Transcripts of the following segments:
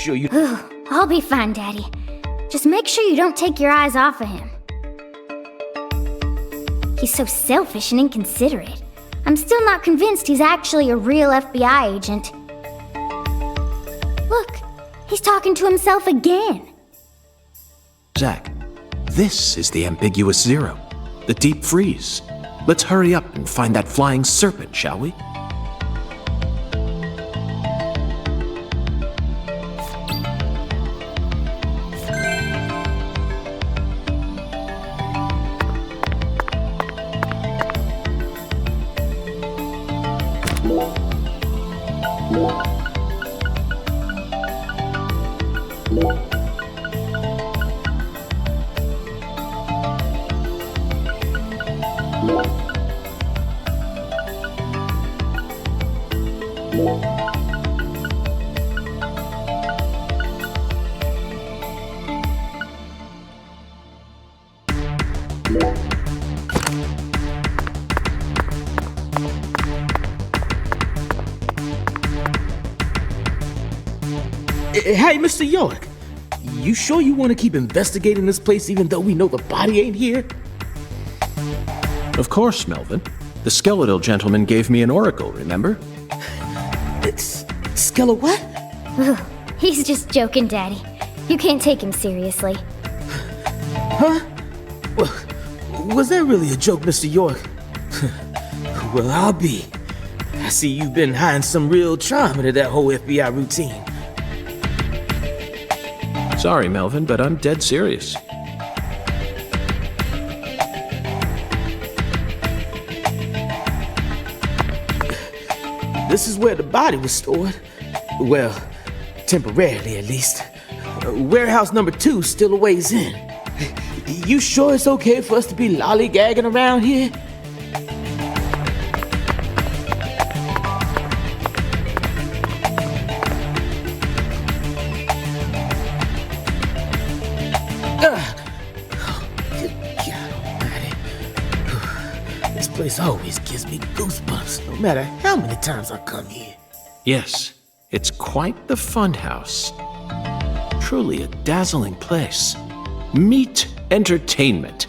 sure you... I'll be fine, Daddy. Just make sure you don't take your eyes off of him. He's so selfish and inconsiderate. I'm still not convinced he's actually a real FBI agent. Look, he's talking to himself again. Zack, this is the ambiguous zero, the deep freeze. Let's hurry up and find that flying serpent, shall we? Hey, Mr. York, you sure you want to keep investigating this place even though we know the body ain't here? Of course, Melvin. The skeletal gentleman gave me an oracle, remember? It's Skella what? He's just joking, Daddy. You can't take him seriously. Huh? Well, was that really a joke, Mr. York? Well, I'll be. I see you've been hiding some real charm into that whole FBI routine. Sorry, Melvin, but I'm dead serious. This is where the body was stored. Well, temporarily at least. Warehouse number 2 still a ways in. You sure it's okay for us to be lollygagging around here? This place always gives me goosebumps, no matter how many times I come here. Yes, it's quite the funhouse. Truly a dazzling place. Meet entertainment.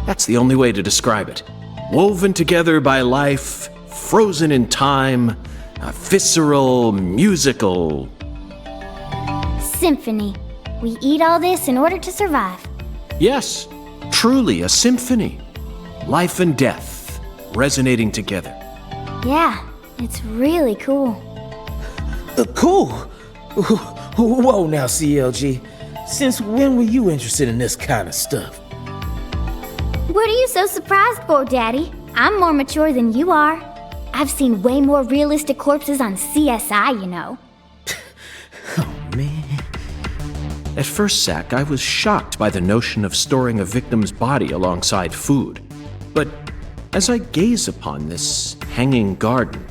That's the only way to describe it. Woven together by life, frozen in time, a visceral, musical... Symphony. We eat all this in order to survive. Yes, truly a symphony. Life and death, resonating together. Yeah, it's really cool. Cool? Whoa now, CLG. Since when were you interested in this kind of stuff? What are you so surprised for, Daddy? I'm more mature than you are. I've seen way more realistic corpses on CSI, you know. Oh, man. At first, Zack, I was shocked by the notion of storing a victim's body alongside food. But as I gaze upon this hanging garden,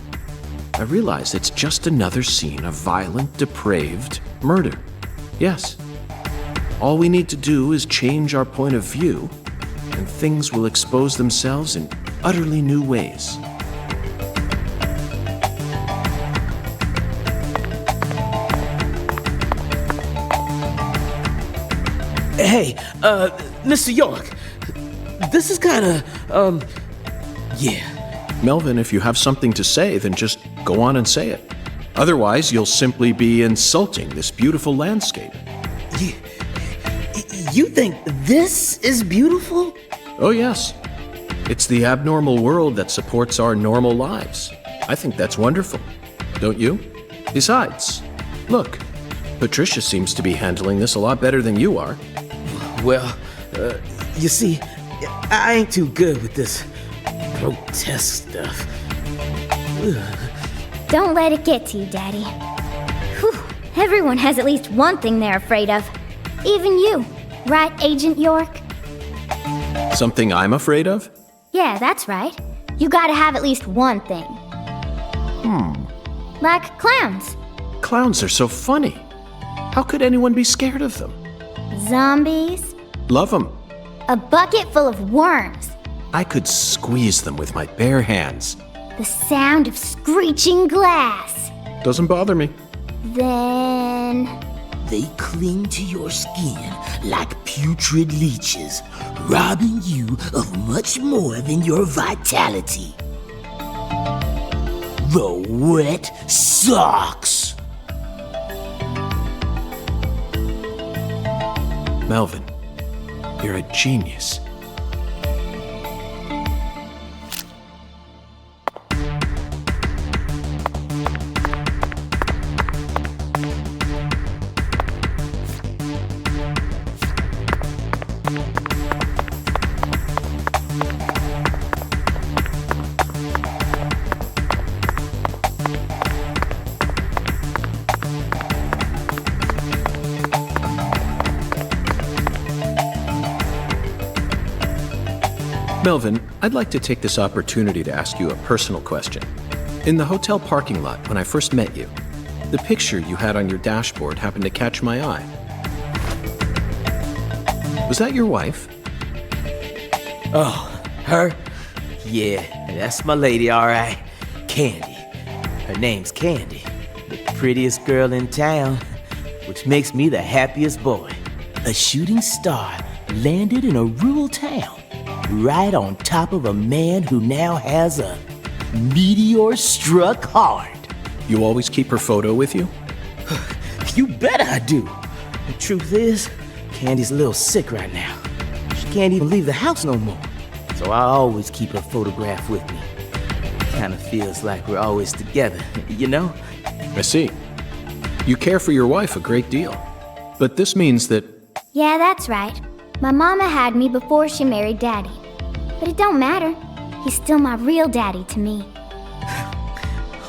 I realize it's just another scene of violent, depraved murder. Yes. All we need to do is change our point of view, and things will expose themselves in utterly new ways. Hey, Mr. York, this is kinda, yeah. Melvin, if you have something to say, then just go on and say it. Otherwise, you'll simply be insulting this beautiful landscape. You think this is beautiful? Oh, yes. It's the abnormal world that supports our normal lives. I think that's wonderful. Don't you? Besides, look, Patricia seems to be handling this a lot better than you are. Well, you see, I ain't too good with this grotesque stuff. Ugh. Don't let it get to you, Daddy. Whew. Everyone has at least one thing they're afraid of. Even you. Right, Agent York? Something I'm afraid of? Yeah, that's right. You gotta have at least one thing. Like clowns. Clowns are so funny. How could anyone be scared of them? Zombies. Love them. A bucket full of worms. I could squeeze them with my bare hands. The sound of screeching glass. Doesn't bother me. Then... They cling to your skin like putrid leeches, robbing you of much more than your vitality. The wet socks. Melvin, you're a genius. Melvin, I'd like to take this opportunity to ask you a personal question. In the hotel parking lot, when I first met you, the picture you had on your dashboard happened to catch my eye. Was that your wife? Oh, her? Yeah, that's my lady, all right. Candy. Her name's Candy, the prettiest girl in town, which makes me the happiest boy. A shooting star landed in a rural town, right on top of a man who now has a meteor-struck heart. You always keep her photo with you? You bet I do. The truth is, Candy's a little sick right now. She can't even leave the house no more. So I always keep her photograph with me. Kinda feels like we're always together, you know? I see. You care for your wife a great deal. But this means that... Yeah, that's right. My mama had me before she married Daddy. But it don't matter. He's still my real daddy to me.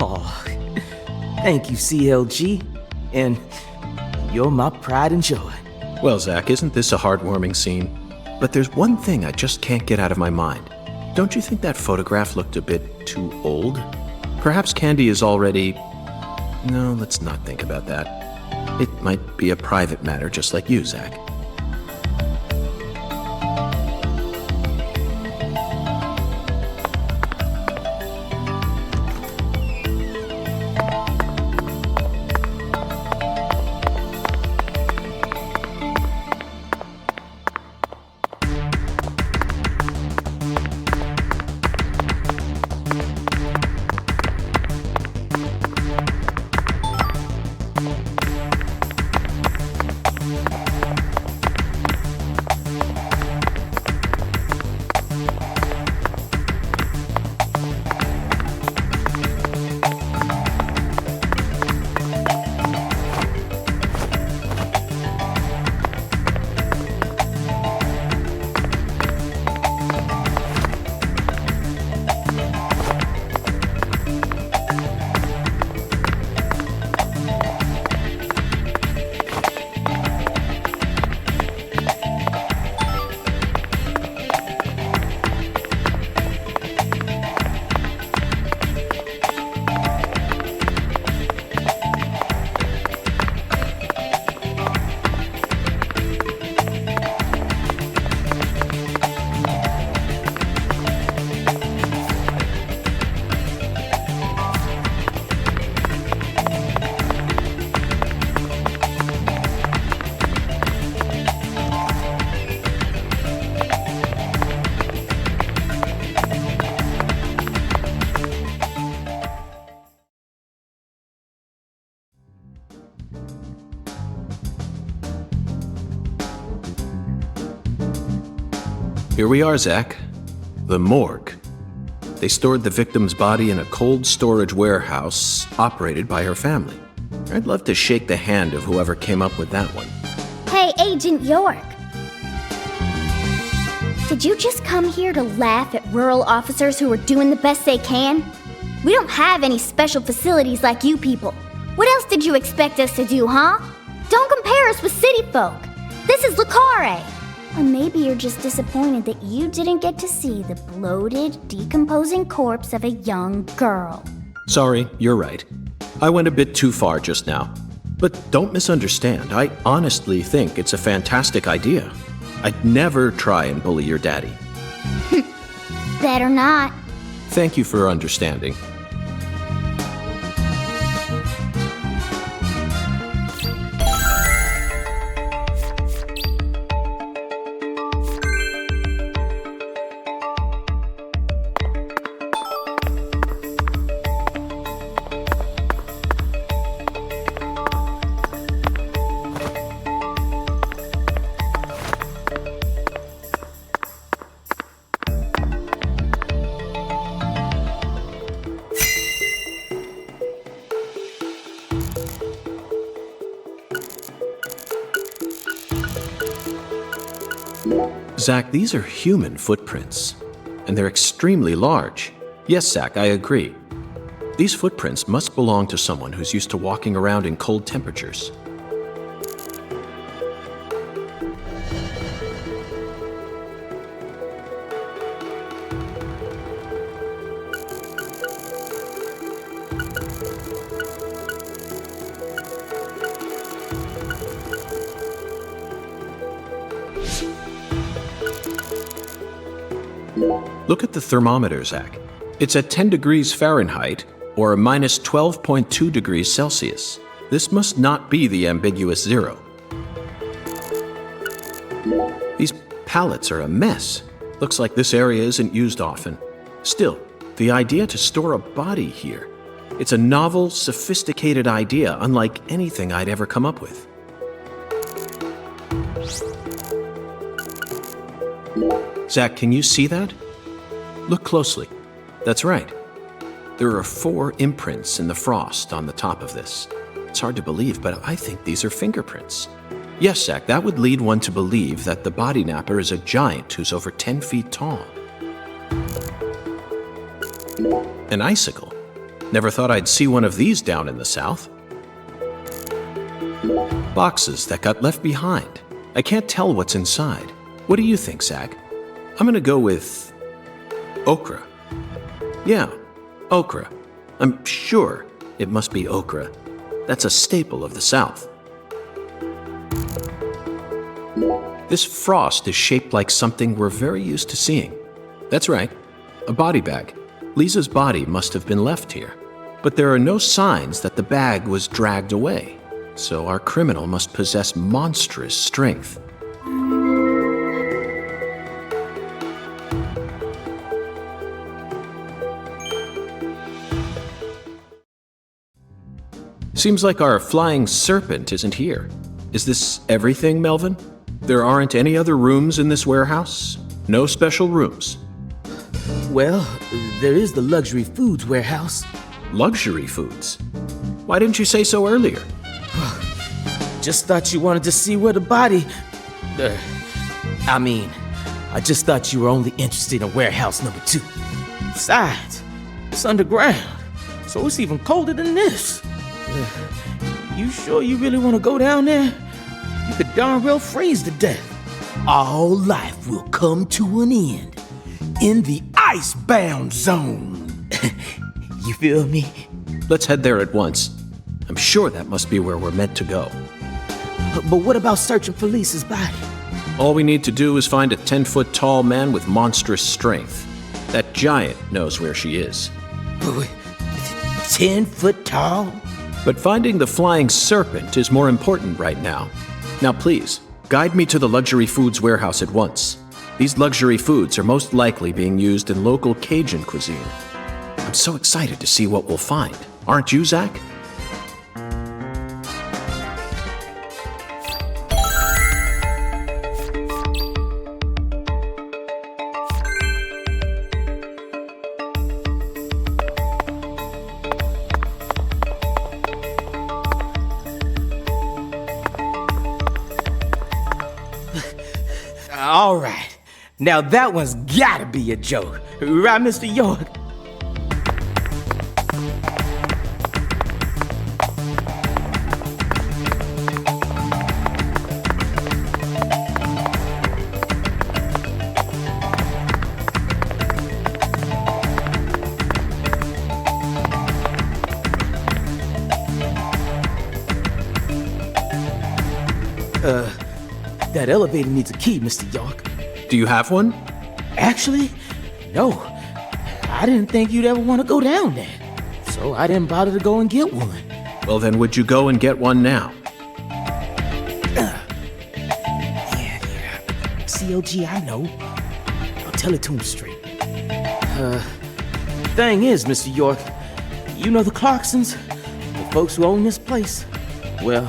Oh, thank you, CLG. And you're my pride and joy. Well, Zach, isn't this a heartwarming scene? But there's one thing I just can't get out of my mind. Don't you think that photograph looked a bit too old? Perhaps Candy is already... No, let's not think about that. It might be a private matter, just like you, Zach. Here we are, Zach. The morgue. They stored the victim's body in a cold storage warehouse operated by her family. I'd love to shake the hand of whoever came up with that one. Hey, Agent York. Did you just come here to laugh at rural officers who are doing the best they can? We don't have any special facilities like you people. What else did you expect us to do, huh? Don't compare us with city folk. This is Carré. Or maybe you're just disappointed that you didn't get to see the bloated, decomposing corpse of a young girl. Sorry, you're right. I went a bit too far just now. But don't misunderstand. I honestly think it's a fantastic idea. I'd never try and bully your daddy. Better not. Thank you for understanding. Zach, these are human footprints, and they're extremely large. Yes, Zach, I agree. These footprints must belong to someone who's used to walking around in cold temperatures. Look at the thermometer, Zach. It's at 10 degrees Fahrenheit, or a minus 12.2 degrees Celsius. This must not be the ambiguous 0. These pallets are a mess. Looks like this area isn't used often. Still, the idea to store a body here. It's a novel, sophisticated idea, unlike anything I'd ever come up with. Zach, can you see that? Look closely. That's right. There are 4 imprints in the frost on the top of this. It's hard to believe, but I think these are fingerprints. Yes, Zach, that would lead one to believe that the body napper is a giant who's over 10 feet tall. An icicle. Never thought I'd see one of these down in the South. Boxes that got left behind. I can't tell what's inside. What do you think, Zach? I'm gonna go with okra. Yeah, okra. I'm sure it must be okra. That's a staple of the South. This frost is shaped like something we're very used to seeing. That's right, a body bag. Lisa's body must have been left here. But there are no signs that the bag was dragged away. So our criminal must possess monstrous strength. Seems like our flying serpent isn't here. Is this everything, Melvin? There aren't any other rooms in this warehouse? No special rooms? Well, there is the luxury foods warehouse. Luxury foods? Why didn't you say so earlier? Just thought you wanted to see where the body... I just thought you were only interested in warehouse number 2. Besides, it's underground, so it's even colder than this. You sure you really want to go down there? You could darn well freeze to death. All life will come to an end in the icebound zone. You feel me? Let's head there at once. I'm sure that must be where we're meant to go. But what about searching for Lisa's body? All we need to do is find a 10-foot tall man with monstrous strength. That giant knows where she is. 10 foot tall? But finding the flying serpent is more important right now. Now please, guide me to the luxury foods warehouse at once. These luxury foods are most likely being used in local Cajun cuisine. I'm so excited to see what we'll find. Aren't you, Zach? All right. Now that one's gotta be a joke. Right, Mr. York? That elevator needs a key, Mr. York. Do you have one? Actually, no. I didn't think you'd ever want to go down there, so I didn't bother to go and get one. Well, then would you go and get one now? Yeah. COG, I know. I'll tell it to him straight. Thing is, Mr. York, you know the Clarksons? The folks who own this place? Well,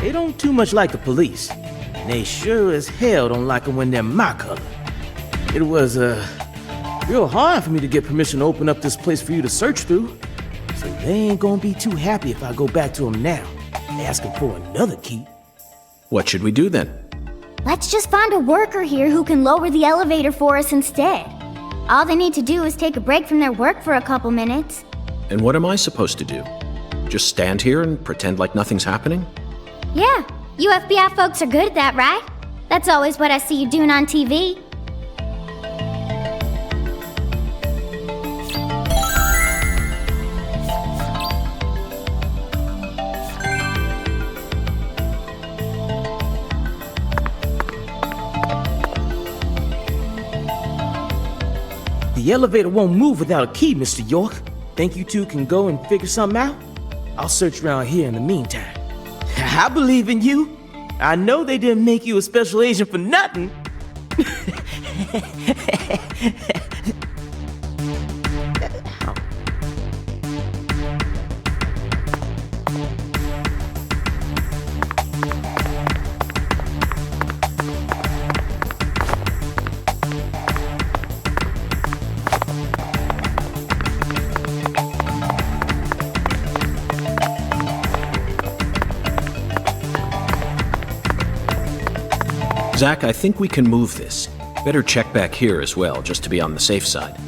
they don't too much like the police. And they sure as hell don't like them when they're my color. It was, real hard for me to get permission to open up this place for you to search through. So they ain't gonna be too happy if I go back to them now, asking for another key. What should we do then? Let's just find a worker here who can lower the elevator for us instead. All they need to do is take a break from their work for a couple minutes. And what am I supposed to do? Just stand here and pretend like nothing's happening? Yeah, you FBI folks are good at that, right? That's always what I see you doing on TV. The elevator won't move without a key, Mr. York. Think you two can go and figure something out? I'll search around here in the meantime. I believe in you. I know they didn't make you a special agent for nothing. Zach, I think we can move this. Better check back here as well, just to be on the safe side.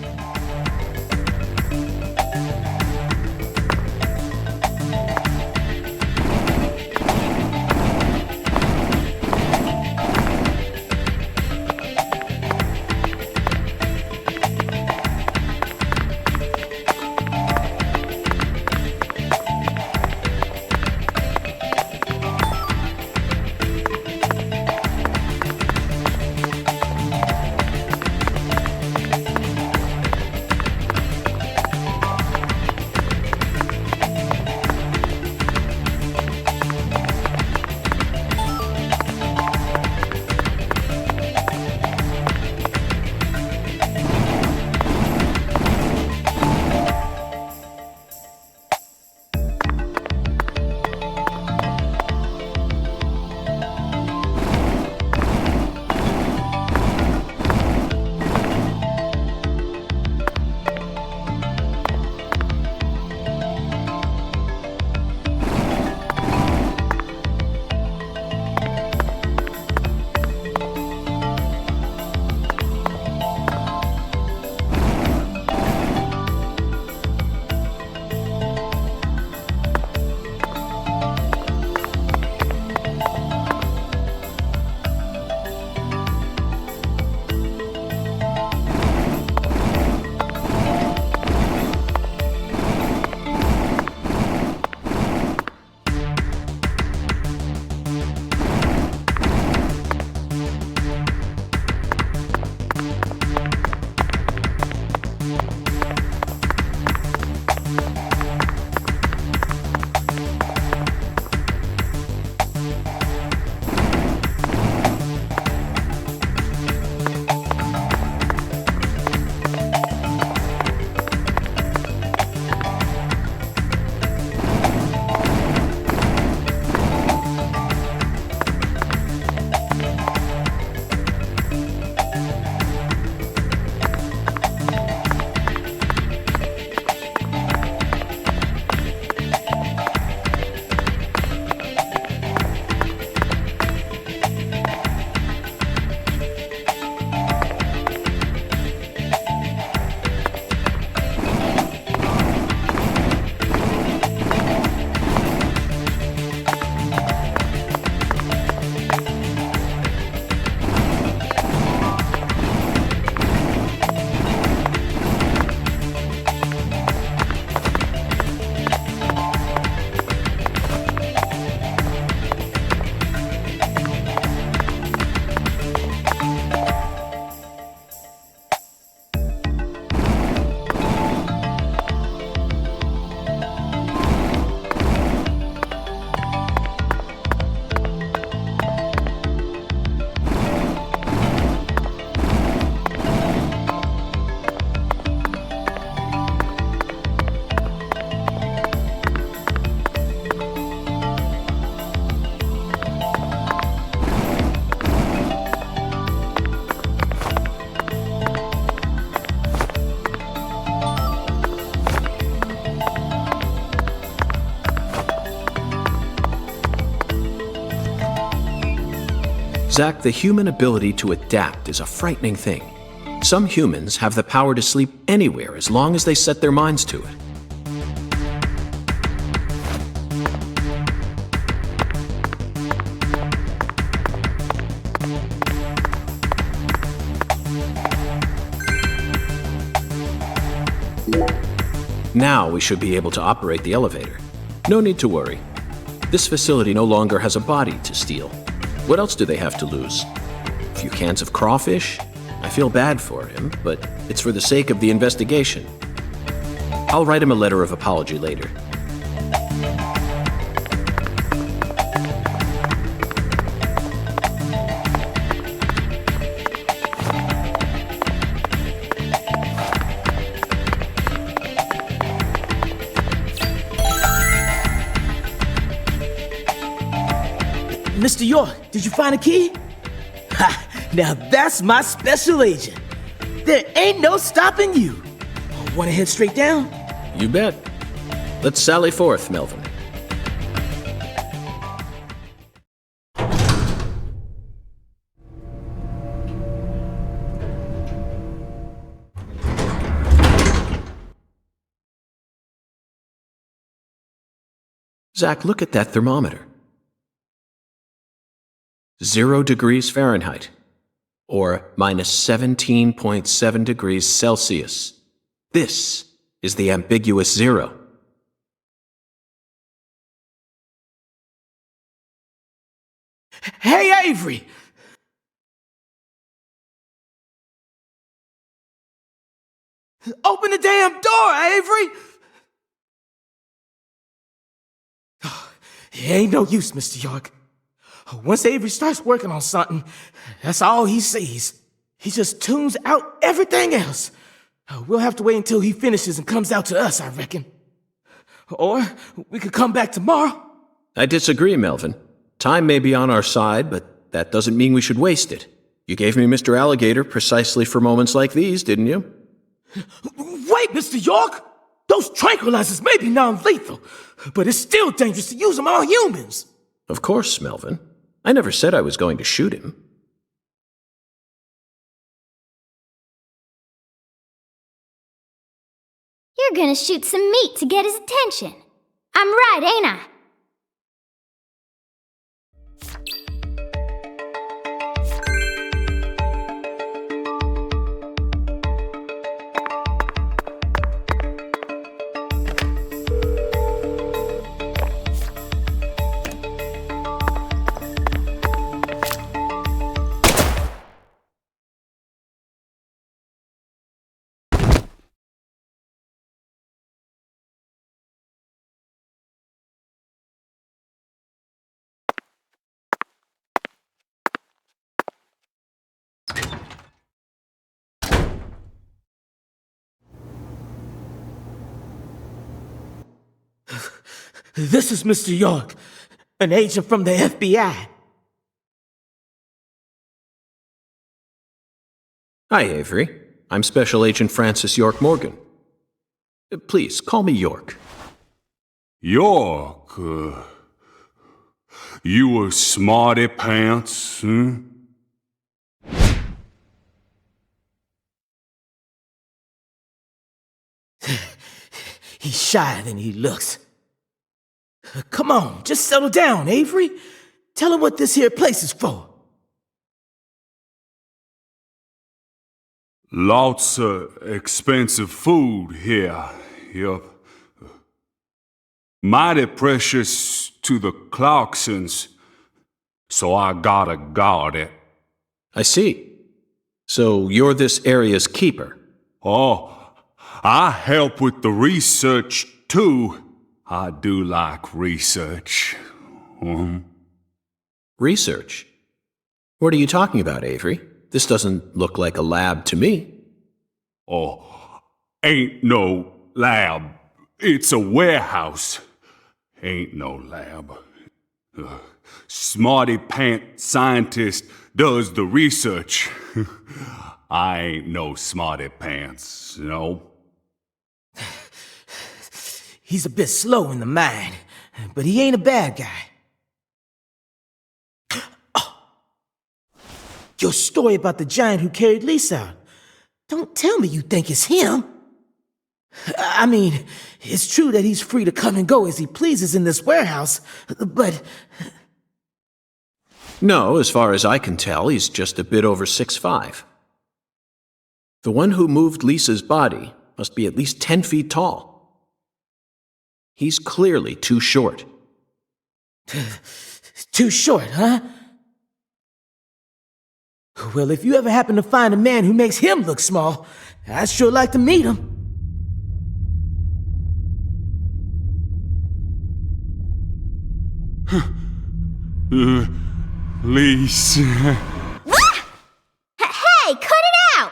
Zach, the human ability to adapt is a frightening thing. Some humans have the power to sleep anywhere as long as they set their minds to it. Now we should be able to operate the elevator. No need to worry. This facility no longer has a body to steal. What else do they have to lose? A few cans of crawfish? I feel bad for him, but it's for the sake of the investigation. I'll write him a letter of apology later. Mr. York, did you find a key? Ha! Now that's my special agent. There ain't no stopping you. Wanna head straight down? You bet. Let's sally forth, Melvin. Zach, look at that thermometer. 0 degrees Fahrenheit, or minus 17.7 degrees Celsius. This is the ambiguous zero. Hey, Avery! Open the damn door, Avery! It ain't no use, Mr. York. Once Avery starts working on something, that's all he sees. He just tunes out everything else. We'll have to wait until he finishes and comes out to us, I reckon. Or we could come back tomorrow. I disagree, Melvin. Time may be on our side, but that doesn't mean we should waste it. You gave me Mr. Alligator precisely for moments like these, didn't you? Wait, Mr. York! Those tranquilizers may be non-lethal, but it's still dangerous to use them on humans. Of course, Melvin. I never said I was going to shoot him. You're gonna shoot some meat to get his attention. I'm right, ain't I? This is Mr. York, an agent from the FBI. Hi, Avery. I'm Special Agent Francis York Morgan. Please, call me York. York, you a smarty pants, He's shyer than he looks. Come on, just settle down, Avery. Tell him what this here place is for. Lots of expensive food here, yup. Mighty precious to the Clarksons, so I gotta guard it. I see. So you're this area's keeper. Oh, I help with the research, too. I do like research. Research? What are you talking about, Avery? This doesn't look like a lab to me. Oh, ain't no lab. It's a warehouse. Ain't no lab. Smarty pant scientist does the research. I ain't no smarty pants, no. He's a bit slow in the mind, but he ain't a bad guy. Your story about the giant who carried Lisa out. Don't tell me you think it's him. I mean, it's true that he's free to come and go as he pleases in this warehouse, but... No, as far as I can tell, he's just a bit over 6'5". The one who moved Lisa's body must be at least 10 feet tall. He's clearly too short. Too short, huh? Well, if you ever happen to find a man who makes him look small, I'd sure like to meet him. Lisa. Hey, cut it out!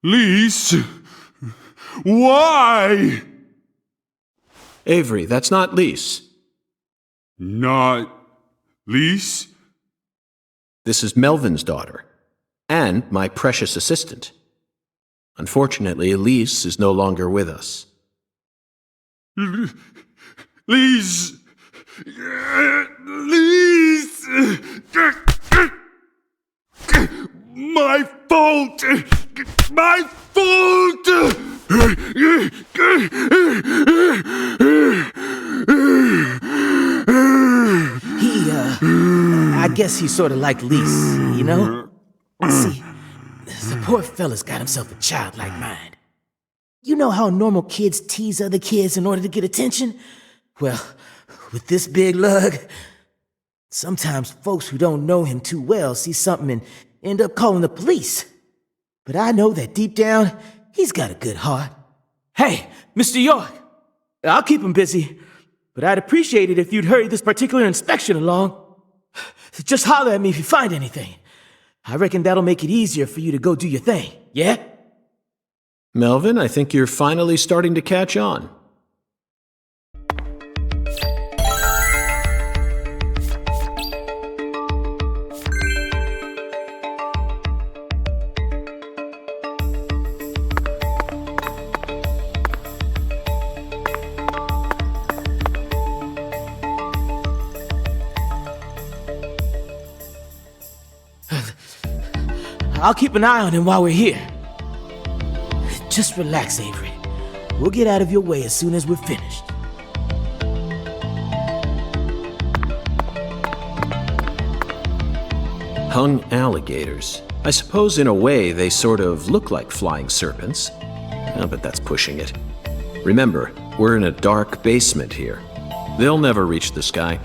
Lisa. Why? Avery, that's not Lise. Not Lisa? This is Melvin's daughter, and my precious assistant. Unfortunately, Elise is no longer with us. Lisa. Lisa. My fault. My fault. I guess he's sort of like Lise, you know? See, the poor fella's got himself a childlike mind. You know how normal kids tease other kids in order to get attention? Well, with this big lug, sometimes folks who don't know him too well see something and end up calling the police. But I know that deep down, he's got a good heart. Hey, Mr. York, I'll keep him busy, but I'd appreciate it if you'd hurry this particular inspection along. Just holler at me if you find anything. I reckon that'll make it easier for you to go do your thing, yeah? Melvin, I think you're finally starting to catch on. I'll keep an eye on him while we're here. Just relax, Avery. We'll get out of your way as soon as we're finished. Hung alligators. I suppose in a way they sort of look like flying serpents. Oh, but that's pushing it. Remember, we're in a dark basement here. They'll never reach the sky.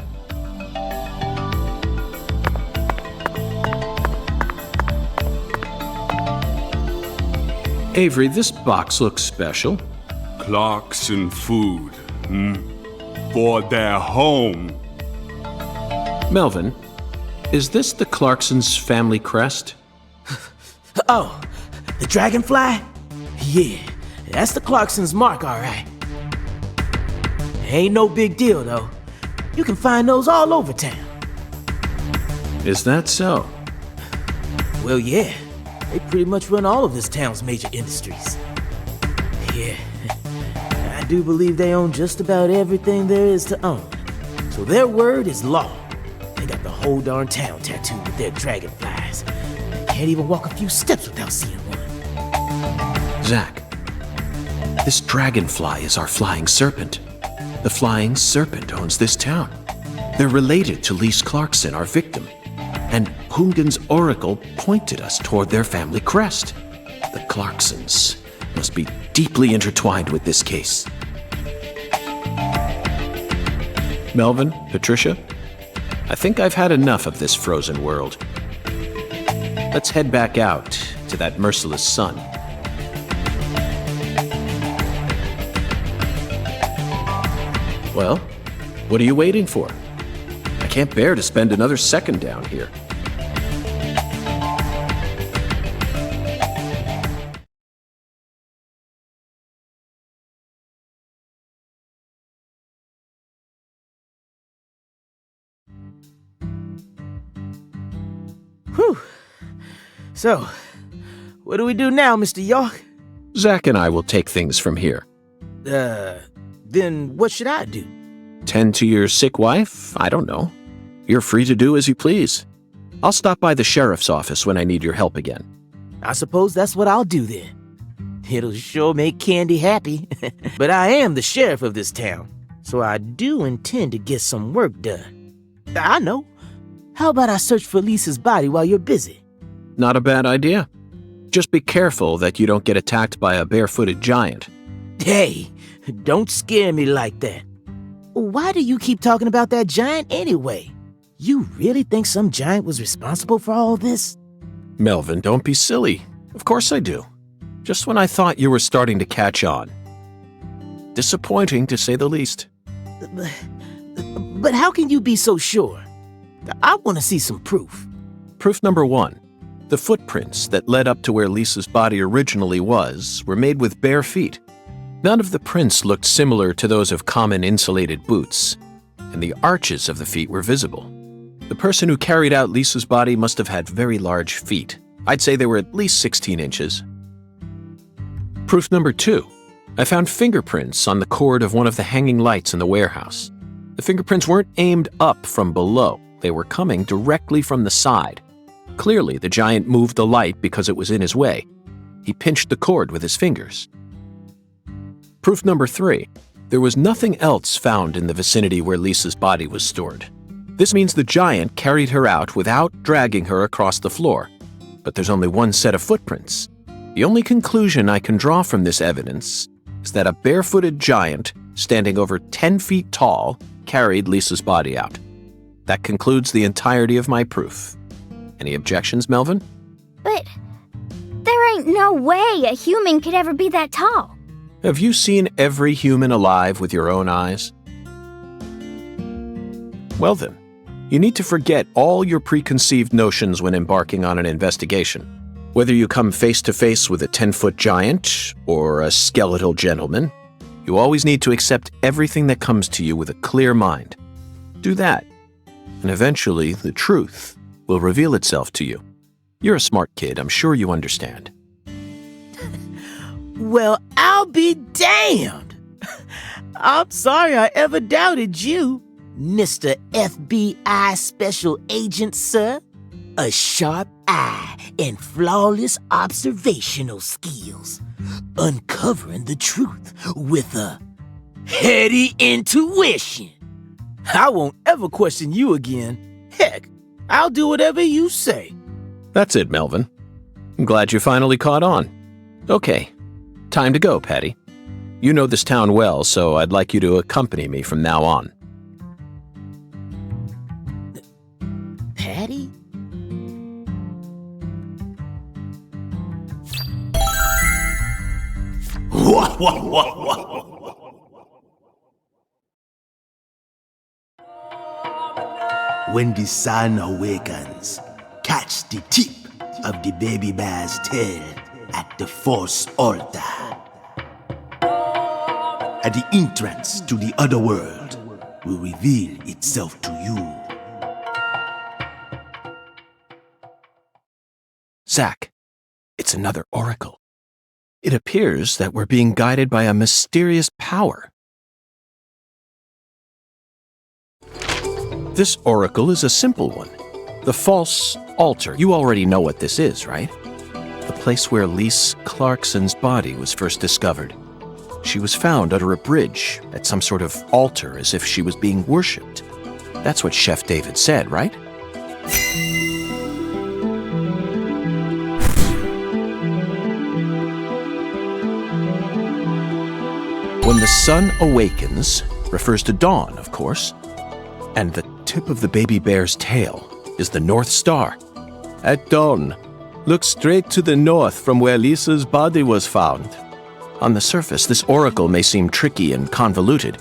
Avery, this box looks special. Clarkson food. For their home. Melvin, is this the Clarksons' family crest? Oh, the dragonfly? Yeah, that's the Clarksons' mark, all right. Ain't no big deal, though. You can find those all over town. Is that so? Well, yeah. They pretty much run all of this town's major industries. Yeah, I do believe they own just about everything there is to own. So their word is law. They got the whole darn town tattooed with their dragonflies. Can't even walk a few steps without seeing one. Zach, this dragonfly is our flying serpent. The flying serpent owns this town. They're related to Lise Clarkson, our victim. And Hungen's oracle pointed us toward their family crest. The Clarksons must be deeply intertwined with this case. Melvin, Patricia, I think I've had enough of this frozen world. Let's head back out to that merciless sun. Well, what are you waiting for? I can't bear to spend another second down here. Whew. So, what do we do now, Mr. York? Zach and I will take things from here. Then what should I do? Tend to your sick wife? I don't know. You're free to do as you please. I'll stop by the sheriff's office when I need your help again. I suppose that's what I'll do then. It'll sure make Candy happy. But I am the sheriff of this town, so I do intend to get some work done. I know. How about I search for Lisa's body while you're busy? Not a bad idea. Just be careful that you don't get attacked by a barefooted giant. Hey, don't scare me like that. Why do you keep talking about that giant anyway? You really think some giant was responsible for all this? Melvin, don't be silly. Of course I do. Just when I thought you were starting to catch on. Disappointing, to say the least. But how can you be so sure? I want to see some proof. Proof number 1. The footprints that led up to where Lisa's body originally was were made with bare feet. None of the prints looked similar to those of common insulated boots, and the arches of the feet were visible. The person who carried out Lisa's body must have had very large feet. I'd say they were at least 16 inches. Proof number 2. I found fingerprints on the cord of one of the hanging lights in the warehouse. The fingerprints weren't aimed up from below. They were coming directly from the side. Clearly, the giant moved the light because it was in his way. He pinched the cord with his fingers. Proof number 3. There was nothing else found in the vicinity where Lisa's body was stored. This means the giant carried her out without dragging her across the floor. But there's only one set of footprints. The only conclusion I can draw from this evidence is that a barefooted giant, standing over 10 feet tall, carried Lisa's body out. That concludes the entirety of my proof. Any objections, Melvin? But there ain't no way a human could ever be that tall. Have you seen every human alive with your own eyes? Well then, you need to forget all your preconceived notions when embarking on an investigation. Whether you come face to face with a 10-foot giant or a skeletal gentleman, you always need to accept everything that comes to you with a clear mind. Do that, and eventually the truth will reveal itself to you. You're a smart kid, I'm sure you understand. Well, I'll be damned. I'm sorry I ever doubted you, Mr. FBI Special Agent, sir. A sharp eye and flawless observational skills. Uncovering the truth with a heady intuition. I won't ever question you again. Heck, I'll do whatever you say. That's it, Melvin. I'm glad you finally caught on. Okay, time to go, Patty. You know this town well, so I'd like you to accompany me from now on. Patty? When the sun awakens, catch the tip of the baby bear's tail at the Force altar. At the entrance to the other world will reveal itself to you. Zach, it's another oracle. It appears that we're being guided by a mysterious power. This oracle is a simple one. The false altar. You already know what this is, right? The place where Lise Clarkson's body was first discovered. She was found under a bridge at some sort of altar as if she was being worshipped. That's what Chef David said, right? When the sun awakens refers to dawn, of course, and the tip of the baby bear's tail is the North Star. At dawn, look straight to the north from where Lisa's body was found. On the surface, this oracle may seem tricky and convoluted,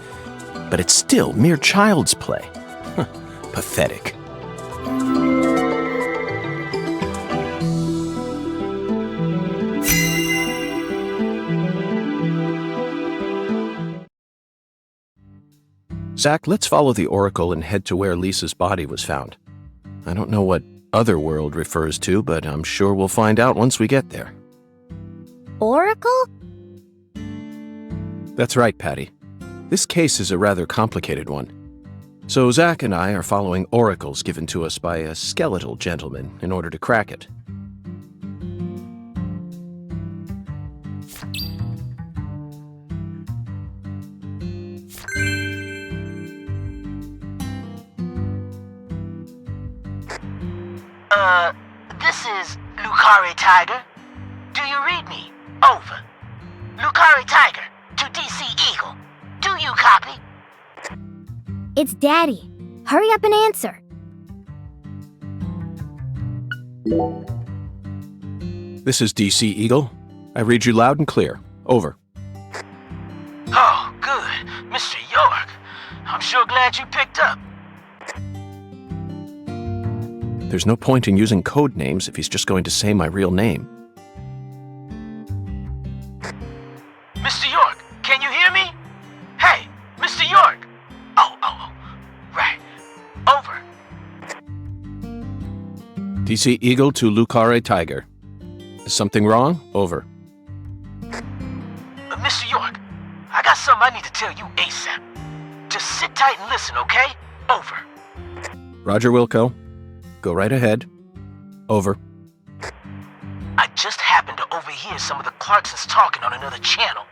but it's still mere child's play. Pathetic. Zach, let's follow the oracle and head to where Lisa's body was found. I don't know what other world refers to, but I'm sure we'll find out once we get there. Oracle? That's right, Patty. This case is a rather complicated one. So Zach and I are following oracles given to us by a skeletal gentleman in order to crack it. This is Carré Tiger. Do you read me? Over. Carré Tiger to DC Eagle. Do you copy? It's Daddy. Hurry up and answer. This is DC Eagle. I read you loud and clear. Over. Oh, good. Mr. York. I'm sure glad you picked up. There's no point in using code names if he's just going to say my real name. Mr. York, can you hear me? Hey, Mr. York. Oh, right. Over. DC Eagle to Carré Tiger. Is something wrong? Over. Mr. York, I got something I need to tell you ASAP. Just sit tight and listen, okay? Over. Roger, Wilco. Go right ahead. Over. I just happened to overhear some of the Clarksons talking on another channel.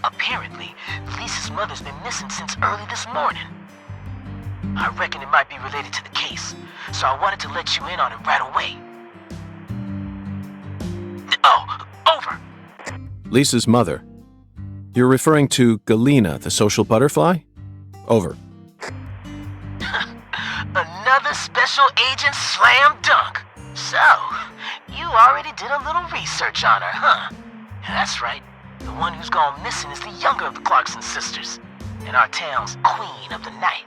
Apparently, Lisa's mother's been missing since early this morning. I reckon it might be related to the case, so I wanted to let you in on it right away. Oh, over. Lisa's mother. You're referring to Galena, the social butterfly? Over. Another special agent slam dunk. So, you already did a little research on her, huh? That's right. The one who's gone missing is the younger of the Clarkson sisters, and our town's queen of the night.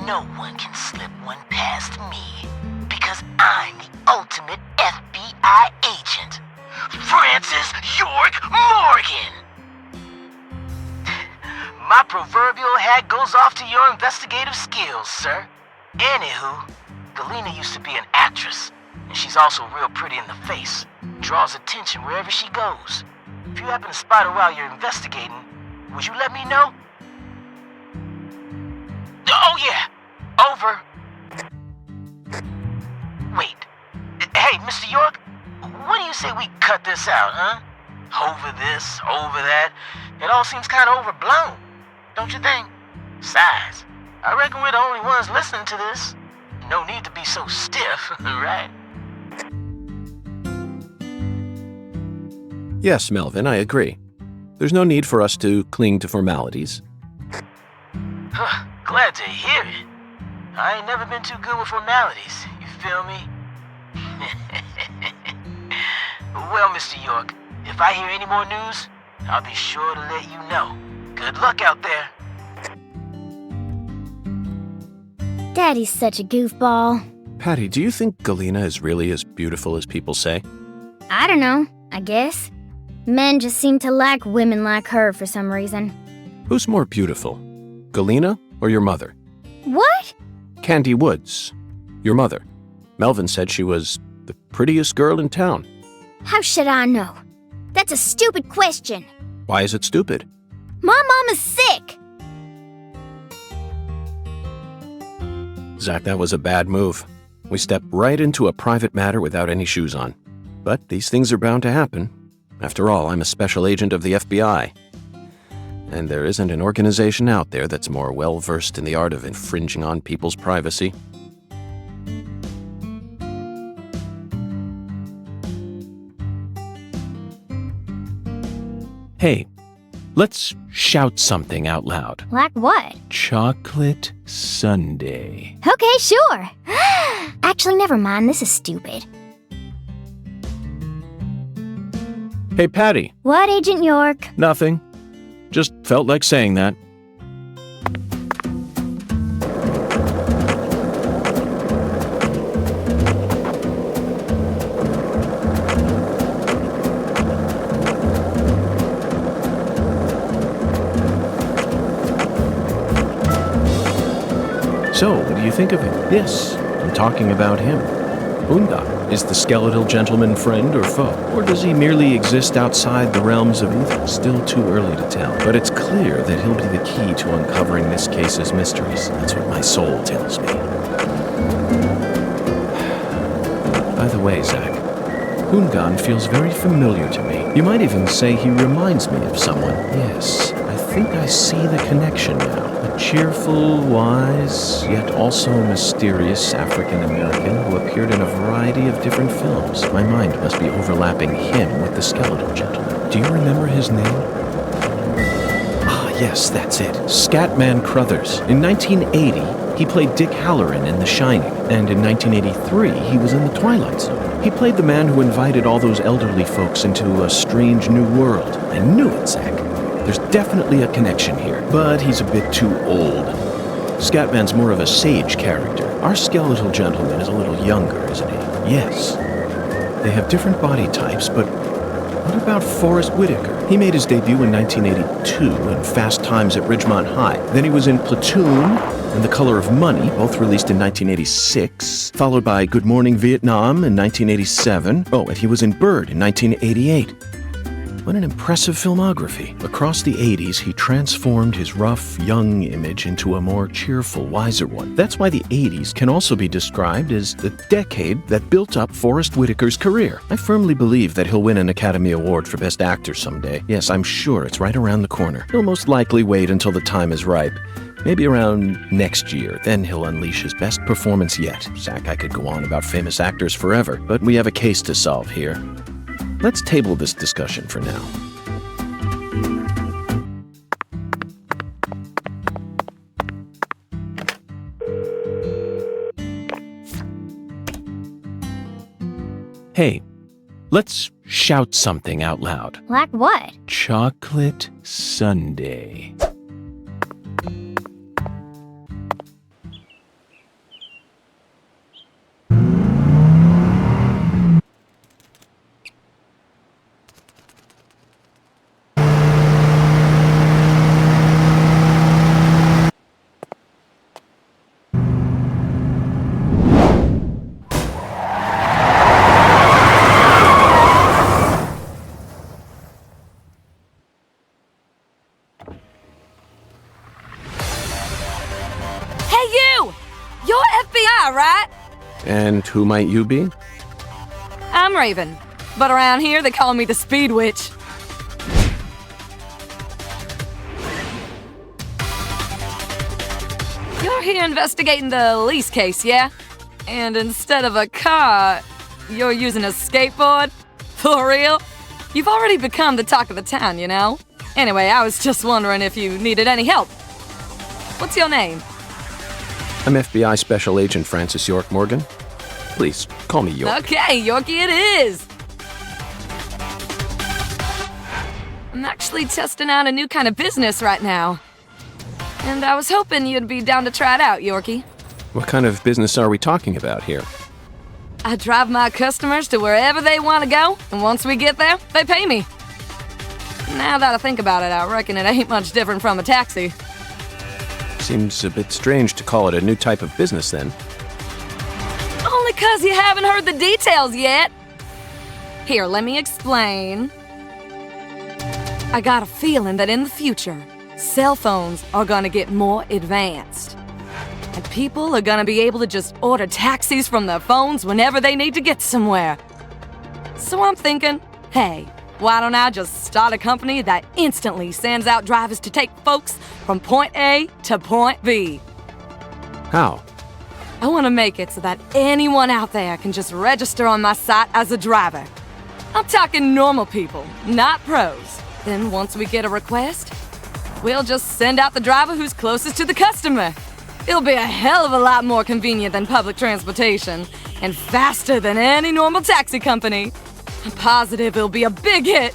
No one can slip one past me, because I'm the ultimate FBI agent, Francis York Morgan. My proverbial hat goes off to your investigative skills, sir. Anywho, Galena used to be an actress, and she's also real pretty in the face. Draws attention wherever she goes. If you happen to spot her while you're investigating, would you let me know? Oh yeah, over. Wait, hey, Mr. York, what do you say we cut this out, huh? Over this, over that. It all seems kind of overblown, don't you think? Besides, I reckon we're the only ones listening to this. No need to be so stiff, right? Yes, Melvin, I agree. There's no need for us to cling to formalities. Glad to hear it. I ain't never been too good with formalities, you feel me? Well, Mr. York, if I hear any more news, I'll be sure to let you know. Good luck out there. Daddy's such a goofball. Patty, do you think Galena is really as beautiful as people say? I don't know, I guess. Men just seem to like women like her for some reason. Who's more beautiful, Galena or your mother? What? Candy Woods, your mother. Melvin said she was the prettiest girl in town. How should I know? That's a stupid question. Why is it stupid? My mom is sick. Zach, that was a bad move. We stepped right into a private matter without any shoes on. But these things are bound to happen. After all, I'm a special agent of the FBI. And there isn't an organization out there that's more well-versed in the art of infringing on people's privacy. Hey, let's shout something out loud. Like what? Chocolate Sundae. Okay, sure. Actually, never mind. This is stupid. Hey, Patty. What, Agent York? Nothing. Just felt like saying that. So, what do you think of him? Yes, I'm talking about him. Undan, is the skeletal gentleman friend or foe? Or does he merely exist outside the realms of evil? Still too early to tell, but it's clear that he'll be the key to uncovering this case's mysteries. That's what my soul tells me. By the way, Zach, Undan feels very familiar to me. You might even say he reminds me of someone. Yes, I think I see the connection now. A cheerful, wise, yet also mysterious African-American who appeared in a variety of different films. My mind must be overlapping him with the skeletal gentleman. Do you remember his name? Ah, yes, that's it. Scatman Crothers. In 1980, he played Dick Halloran in The Shining, and in 1983, he was in The Twilight Zone. He played the man who invited all those elderly folks into a strange new world. I knew it, Zach. There's definitely a connection here, but he's a bit too old. Scatman's more of a sage character. Our skeletal gentleman is a little younger, isn't he? Yes. They have different body types, but what about Forrest Whitaker? He made his debut in 1982 in Fast Times at Ridgemont High. Then he was in Platoon and The Color of Money, both released in 1986, followed by Good Morning Vietnam in 1987. Oh, and he was in Bird in 1988. What an impressive filmography. Across the 80s, he transformed his rough, young image into a more cheerful, wiser one. That's why the 80s can also be described as the decade that built up Forrest Whitaker's career. I firmly believe that he'll win an Academy Award for Best Actor someday. Yes, I'm sure it's right around the corner. He'll most likely wait until the time is ripe. Maybe around next year, then he'll unleash his best performance yet. Zach, I could go on about famous actors forever, but we have a case to solve here. Let's table this discussion for now. Hey, let's shout something out loud. Like what? Chocolate Sundae. And who might you be? I'm Raven, but around here they call me the Speed Witch. You're here investigating the lease case, yeah? And instead of a car, you're using a skateboard? For real? You've already become the talk of the town, you know? Anyway, I was just wondering if you needed any help. What's your name? I'm FBI Special Agent Francis York Morgan. Please, call me York. Okay, Yorkie it is! I'm actually testing out a new kind of business right now. And I was hoping you'd be down to try it out, Yorkie. What kind of business are we talking about here? I drive my customers to wherever they want to go, and once we get there, they pay me. Now that I think about it, I reckon it ain't much different from a taxi. Seems a bit strange to call it a new type of business, then. Only 'cause you haven't heard the details yet. Here, let me explain. I got a feeling that in the future, cell phones are gonna get more advanced. And people are gonna be able to just order taxis from their phones whenever they need to get somewhere. So I'm thinking, hey, why don't I just start a company that instantly sends out drivers to take folks from point A to point B? How? I want to make it so that anyone out there can just register on my site as a driver. I'm talking normal people, not pros. Then once we get a request, we'll just send out the driver who's closest to the customer. It'll be a hell of a lot more convenient than public transportation, and faster than any normal taxi company. I'm positive it'll be a big hit.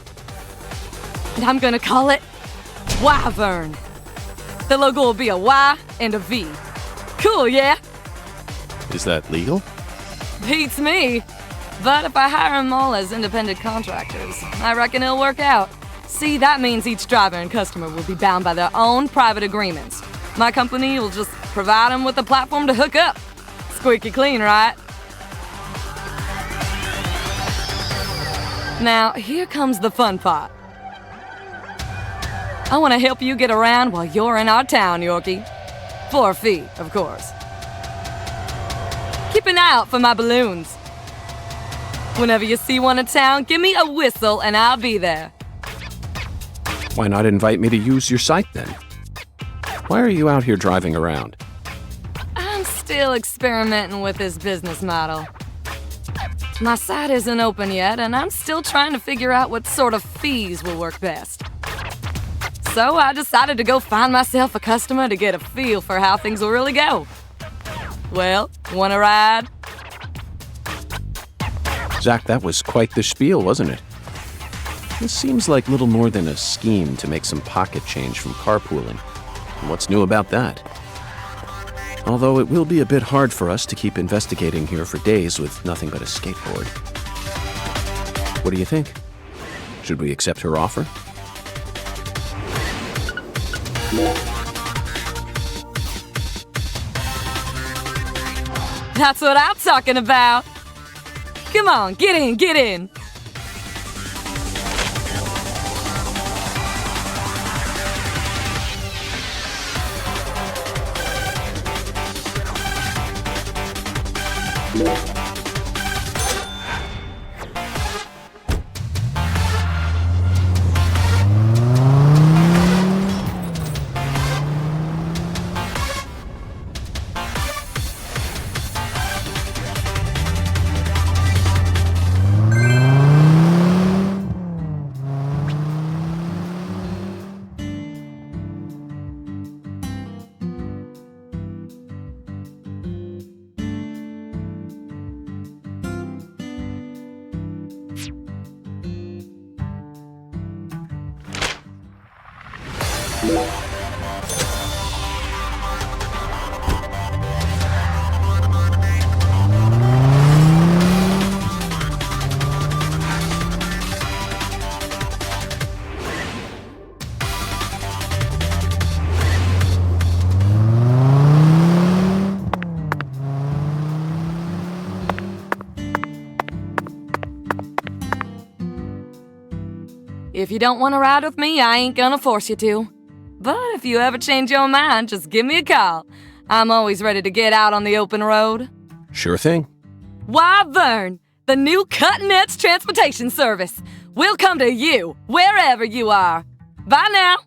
And I'm gonna call it Wyvern. The logo will be a Y and a V. Cool, yeah? Is that legal? Beats me. But if I hire them all as independent contractors, I reckon it'll work out. See, that means each driver and customer will be bound by their own private agreements. My company will just provide them with a platform to hook up. Squeaky clean, right? Now, here comes the fun part. I want to help you get around while you're in our town, Yorkie. For a fee, of course. Keep an eye out for my balloons. Whenever you see one in town, give me a whistle and I'll be there. Why not invite me to use your site then? Why are you out here driving around? I'm still experimenting with this business model. My site isn't open yet, and I'm still trying to figure out what sort of fees will work best. So I decided to go find myself a customer to get a feel for how things will really go. Well, wanna ride? Zach, that was quite the spiel, wasn't it? This seems like little more than a scheme to make some pocket change from carpooling. What's new about that? Although it will be a bit hard for us to keep investigating here for days with nothing but a skateboard. What do you think? Should we accept her offer? That's what I'm talking about. Come on, get in, get in. If you don't want to ride with me, I ain't gonna force you to. But if you ever change your mind, just give me a call. I'm always ready to get out on the open road. Sure thing. Why, Vern, the new cutting-edge transportation service. We'll come to you, wherever you are. Bye now.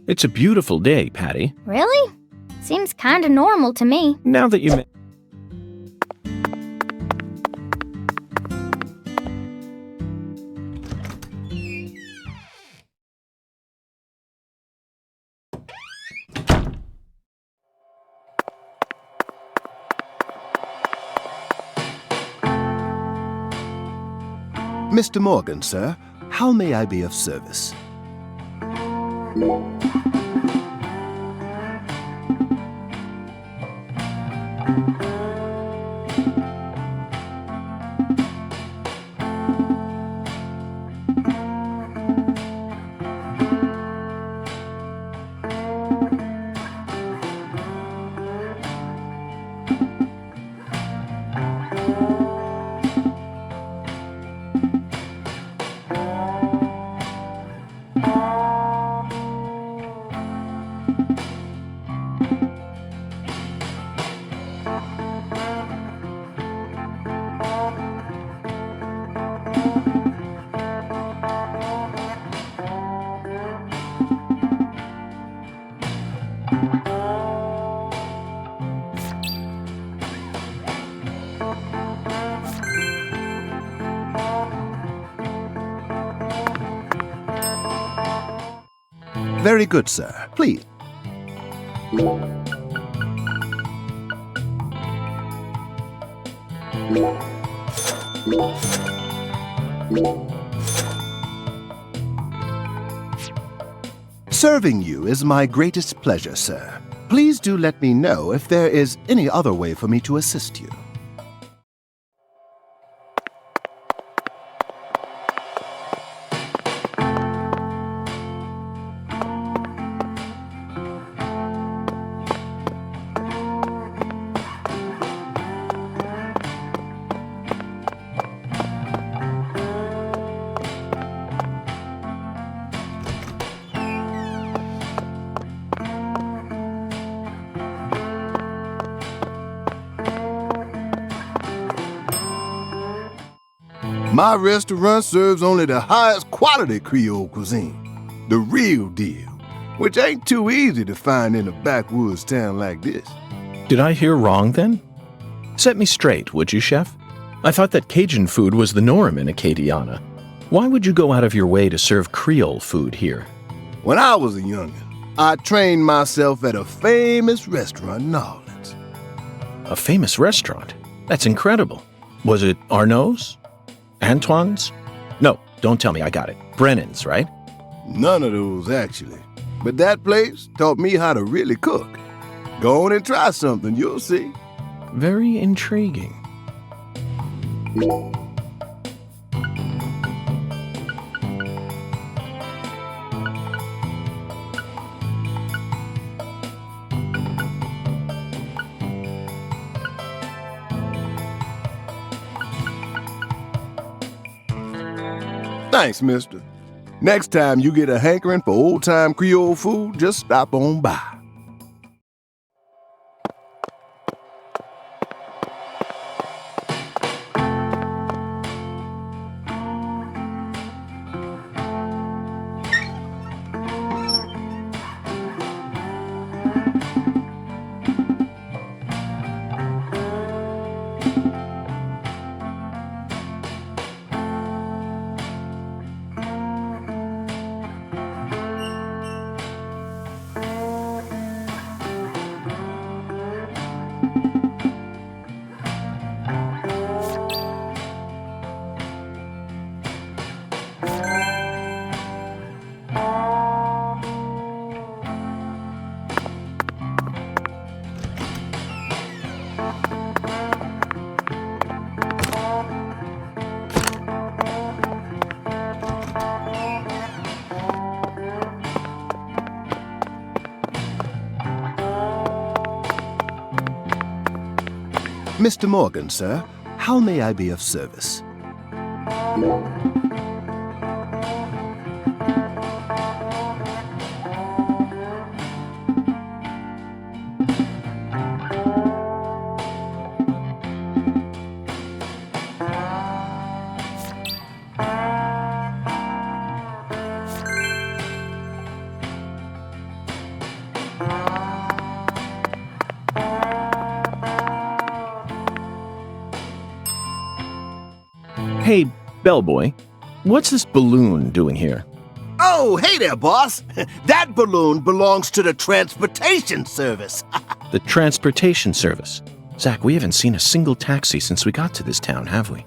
It's a beautiful day, Patty. Really? Seems kinda normal to me. Now that you... Mr. Morgan, sir, how may I be of service? Very good, sir. Please. Serving you is my greatest pleasure, sir. Please do let me know if there is any other way for me to assist you. My restaurant serves only the highest quality Creole cuisine. The real deal, which ain't too easy to find in a backwoods town like this. Did I hear wrong then? Set me straight, would you, Chef? I thought that Cajun food was the norm in Acadiana. Why would you go out of your way to serve Creole food here? When I was a youngin', I trained myself at a famous restaurant in New Orleans. A famous restaurant? That's incredible. Was it Arnaud's? Antoine's? No, don't tell me, I got it. Brennan's, right? None of those, actually. But that place taught me how to really cook. Go on and try something, you'll see. Very intriguing. Thanks, mister. Next time you get a hankering for old-time Creole food, just stop on by. Mr. Morgan, sir, how may I be of service? Hey, bellboy, what's this balloon doing here? Oh, hey there, boss. That balloon belongs to the transportation service. The transportation service. Zach, we haven't seen a single taxi since we got to this town, have we?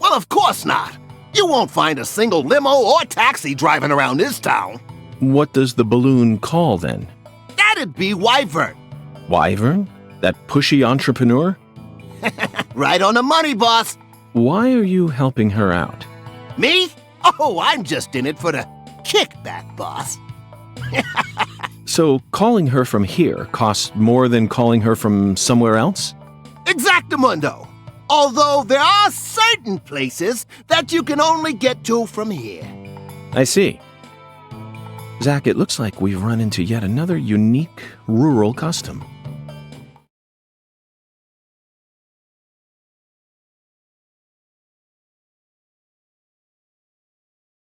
Well, of course not. You won't find a single limo or taxi driving around this town. What does the balloon call then? That'd be Wyvern. Wyvern? That pushy entrepreneur? Right on the money, boss. Why are you helping her out? Me? Oh, I'm just in it for the kickback, boss. So calling her from here costs more than calling her from somewhere else? Exactamundo. Although there are certain places that you can only get to from here. I see. Zach, it looks like we've run into yet another unique rural custom.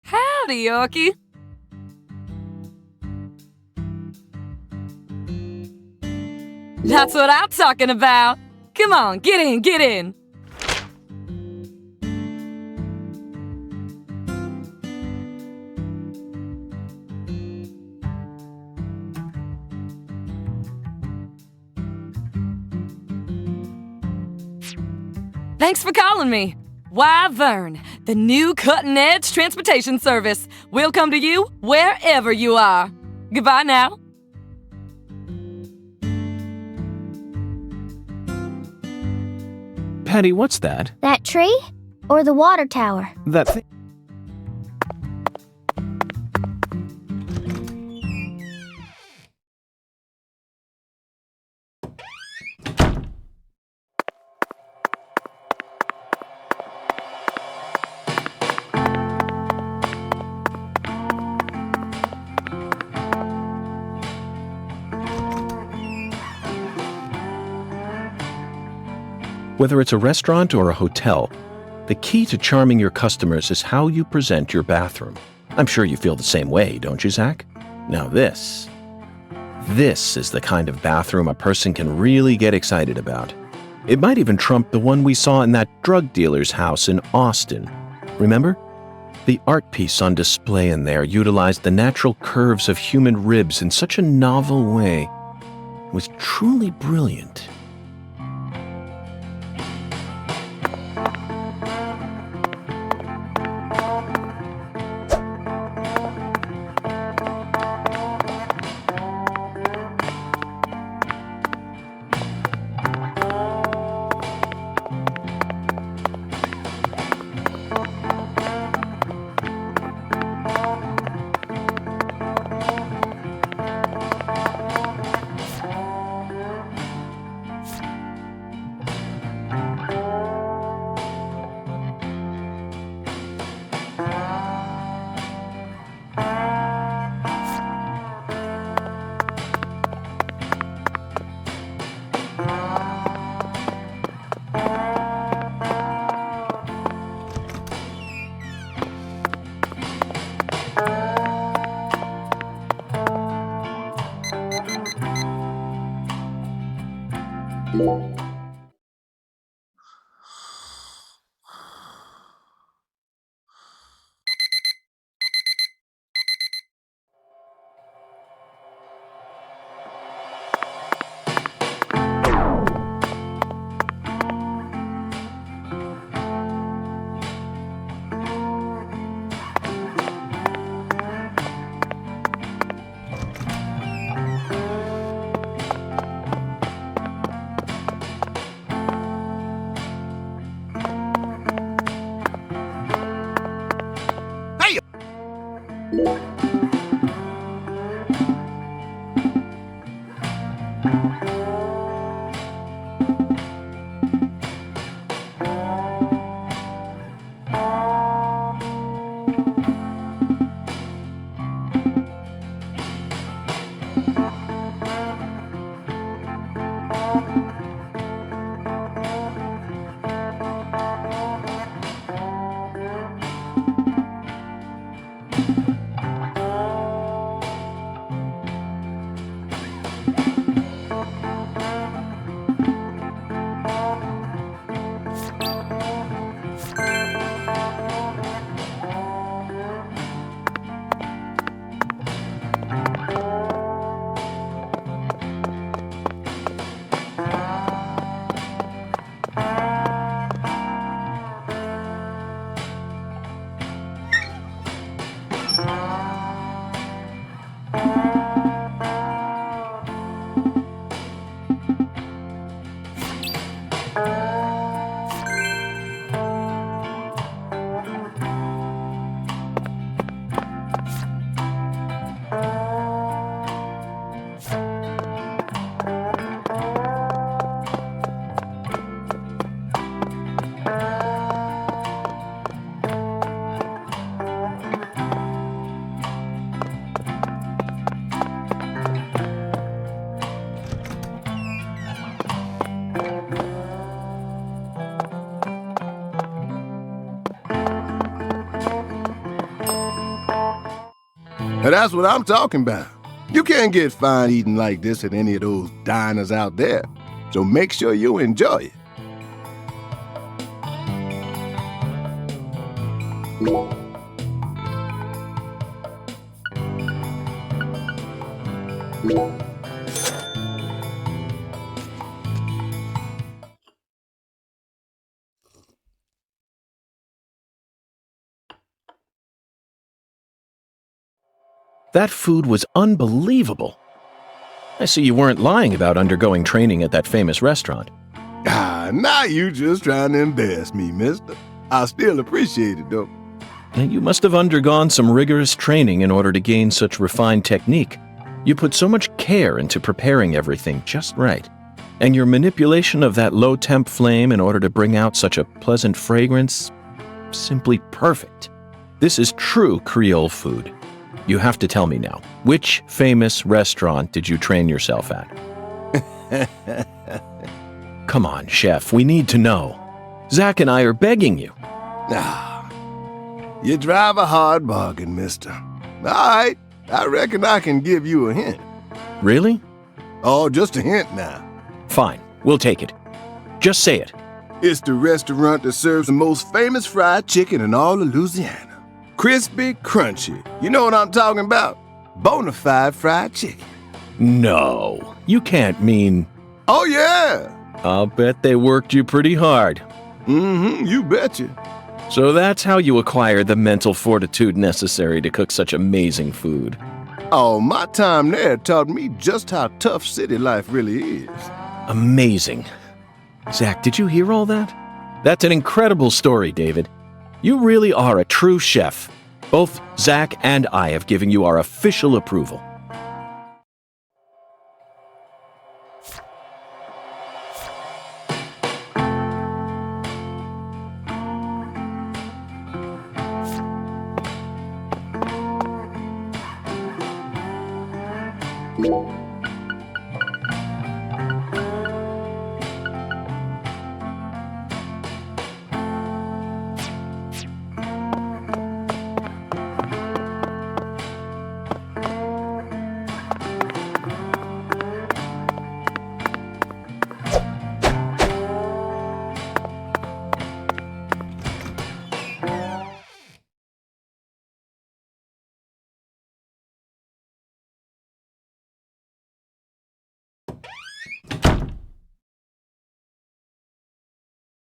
Howdy, Yorkie. That's what I'm talking about. Come on, get in, get in. Thanks for calling me. Wyvern, the new cutting-edge transportation service. We'll come to you wherever you are. Goodbye now. Patty, what's that? That tree? Or the water tower? That thing? Whether it's a restaurant or a hotel, The key to charming your customers is how you present your bathroom. I'm sure you feel the same way, don't you, Zach? Now this is the kind of bathroom a person can really get excited about. It might even trump the one we saw in that drug dealer's house in Austin. Remember? The art piece on display in there utilized the natural curves of human ribs in such a novel way. It was truly brilliant. Now that's what I'm talking about. You can't get fine eating like this at any of those diners out there, so make sure you enjoy it. That food was unbelievable. I see you weren't lying about undergoing training at that famous restaurant. Now you just trying to embarrass me, mister. I still appreciate it, though. And you must have undergone some rigorous training in order to gain such refined technique. You put so much care into preparing everything just right. And your manipulation of that low-temp flame in order to bring out such a pleasant fragrance, simply perfect. This is true Creole food. You have to tell me now, which famous restaurant did you train yourself at? Come on, chef, we need to know. Zach and I are begging you. Ah, you drive a hard bargain, mister. All right, I reckon I can give you a hint. Really? Oh, just a hint now. Fine, we'll take it. Just say it. It's the restaurant that serves the most famous fried chicken in all of Louisiana. Crispy, crunchy. You know what I'm talking about? Bonafide fried chicken. No, you can't mean... Oh, yeah. I'll bet they worked you pretty hard. Mm-hmm, you betcha. So that's how you acquired the mental fortitude necessary to cook such amazing food. Oh, my time there taught me just how tough city life really is. Amazing. Zach, did you hear all that? That's an incredible story, David. You really are a true chef. Both Zach and I have given you our official approval.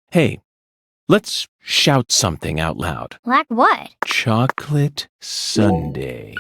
Hey, let's shout something out loud. Like what? Chocolate Sundae.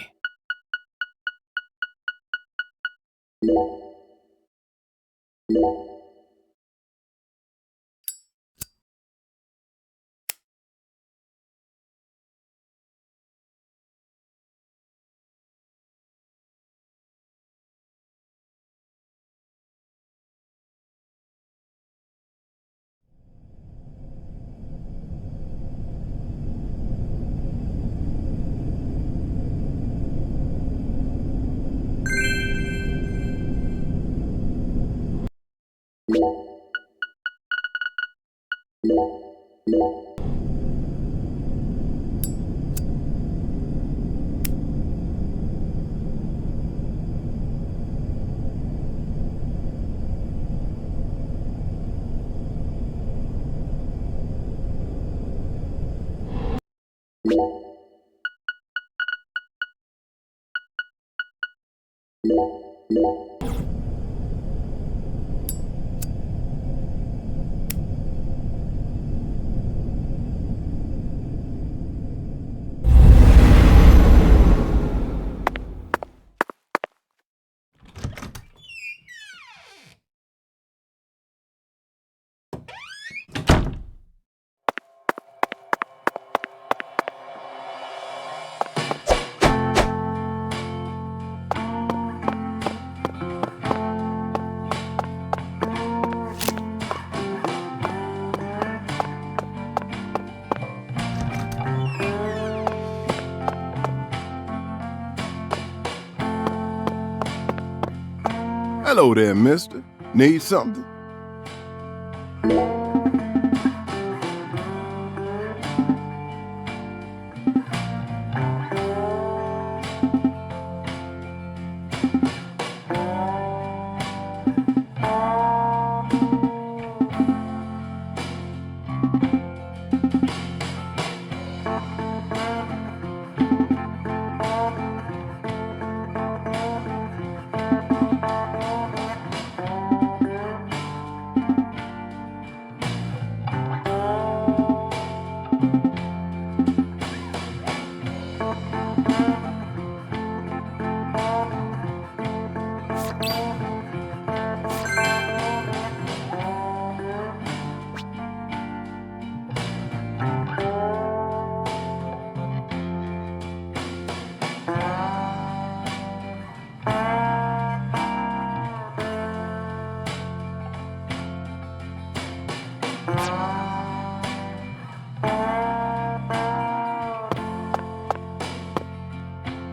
Hello there, mister. Need something?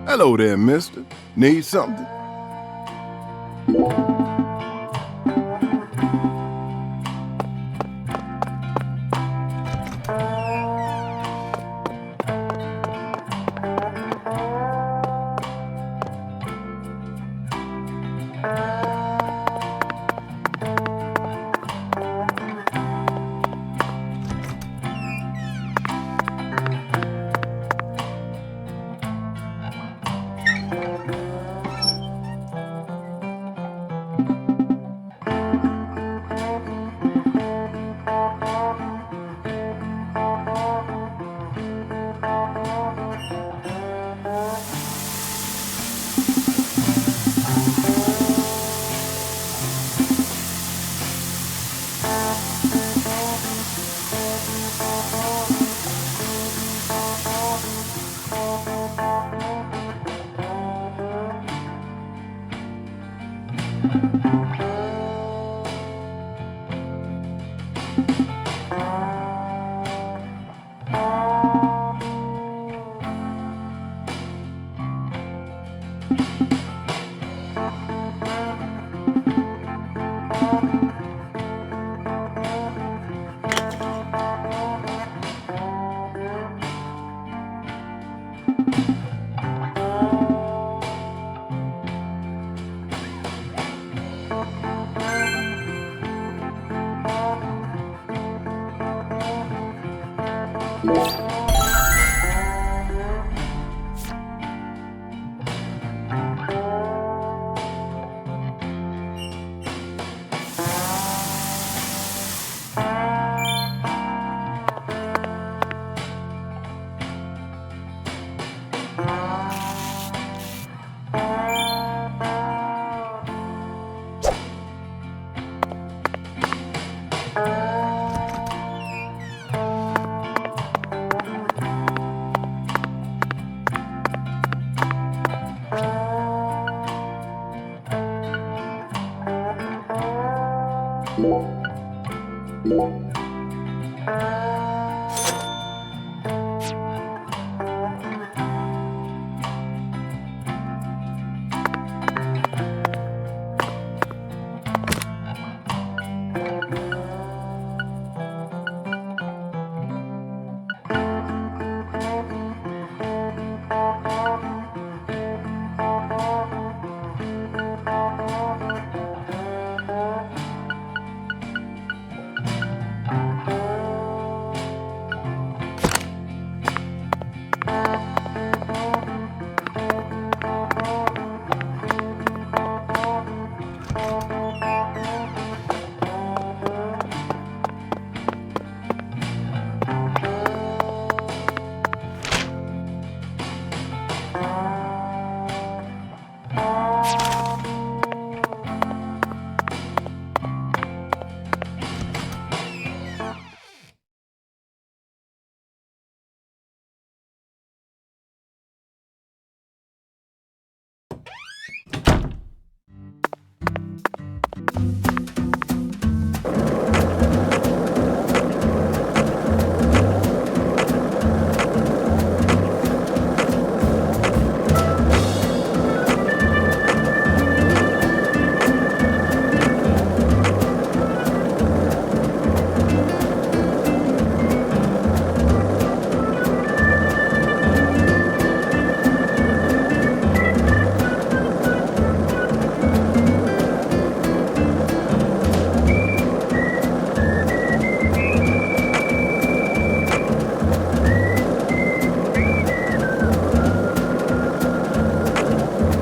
Hello there, mister. Need something?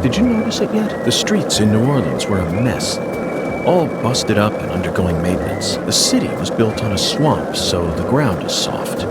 Did you notice it yet? The streets in New Orleans were a mess. All busted up and undergoing maintenance. The city was built on a swamp, so the ground is soft.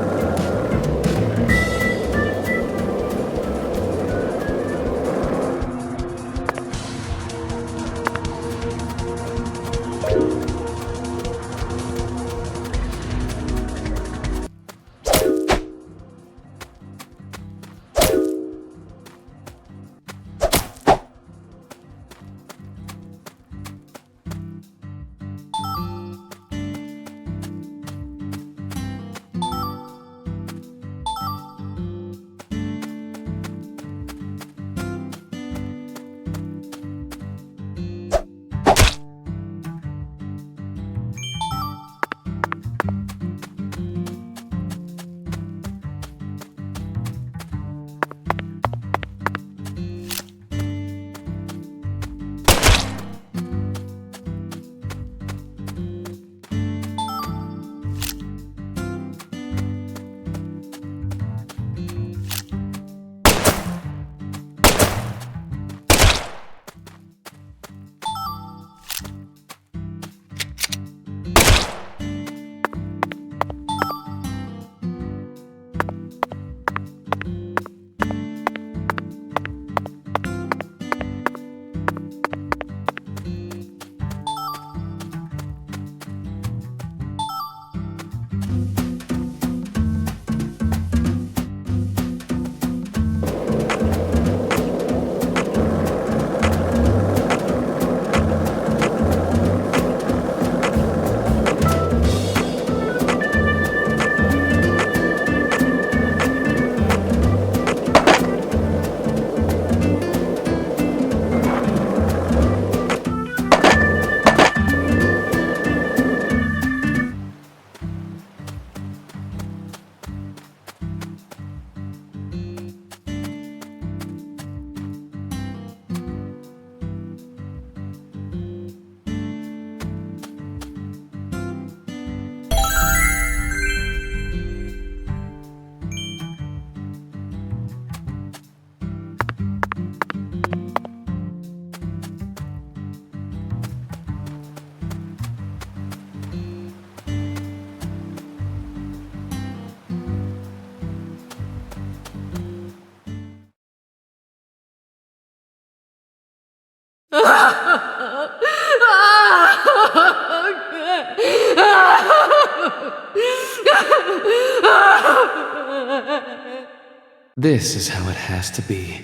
This is how it has to be.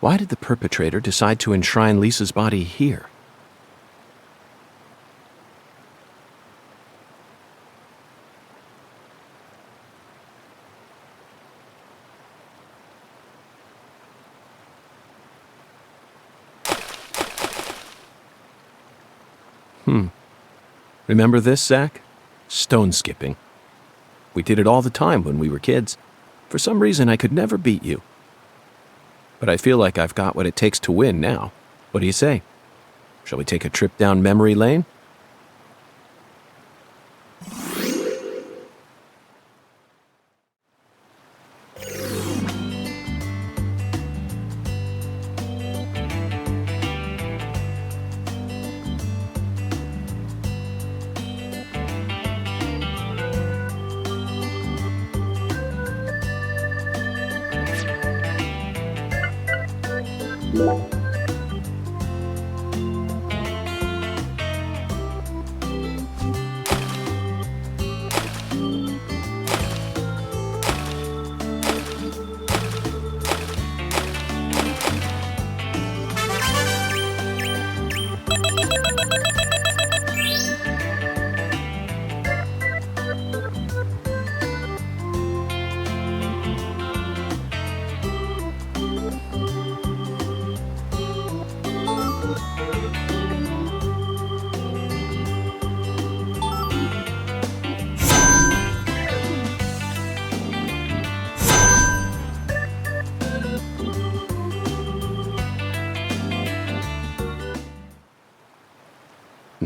Why did the perpetrator decide to enshrine Lisa's body here? Remember this, Zach? Stone skipping. We did it all the time when we were kids. For some reason, I could never beat you. But I feel like I've got what it takes to win now. What do you say? Shall we take a trip down memory lane?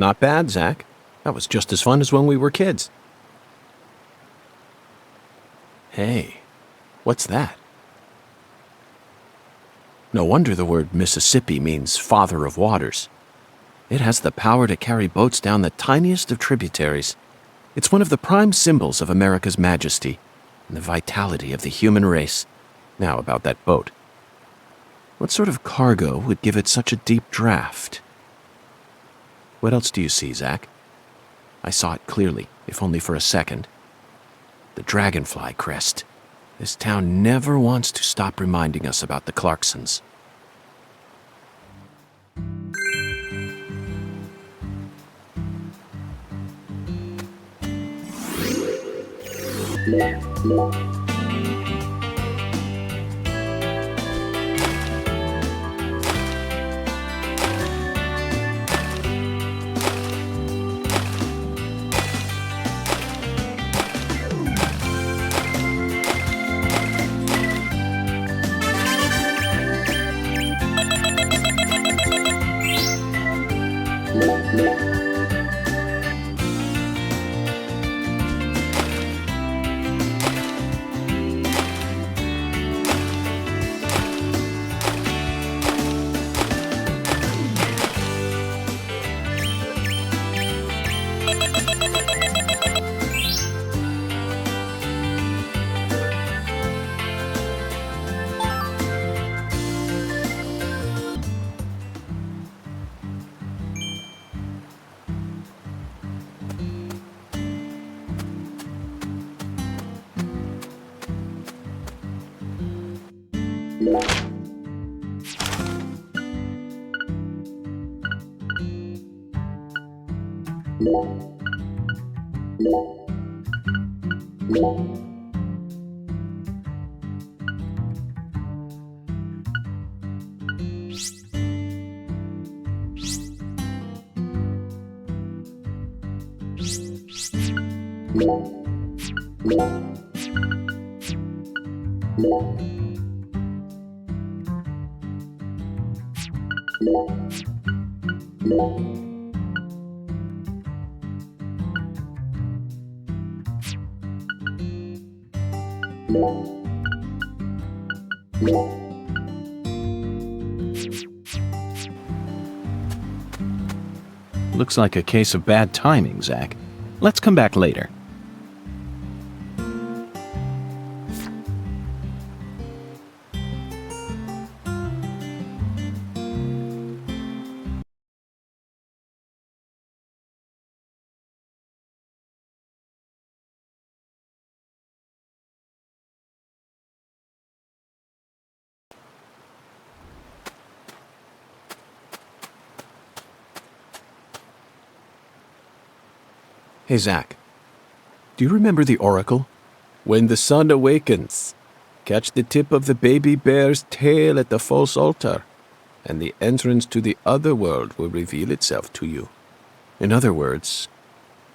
Not bad, Zach. That was just as fun as when we were kids. Hey, what's that? No wonder the word Mississippi means father of waters. It has the power to carry boats down the tiniest of tributaries. It's one of the prime symbols of America's majesty and the vitality of the human race. Now about that boat. What sort of cargo would give it such a deep draft? What else do you see, Zach? I saw it clearly, if only for a second. The dragonfly crest. This town never wants to stop reminding us about the Clarksons. Looks like a case of bad timing, Zach. Let's come back later. Hey, Zach. Do you remember the oracle? When the sun awakens, catch the tip of the baby bear's tail at the false altar, and the entrance to the other world will reveal itself to you. In other words,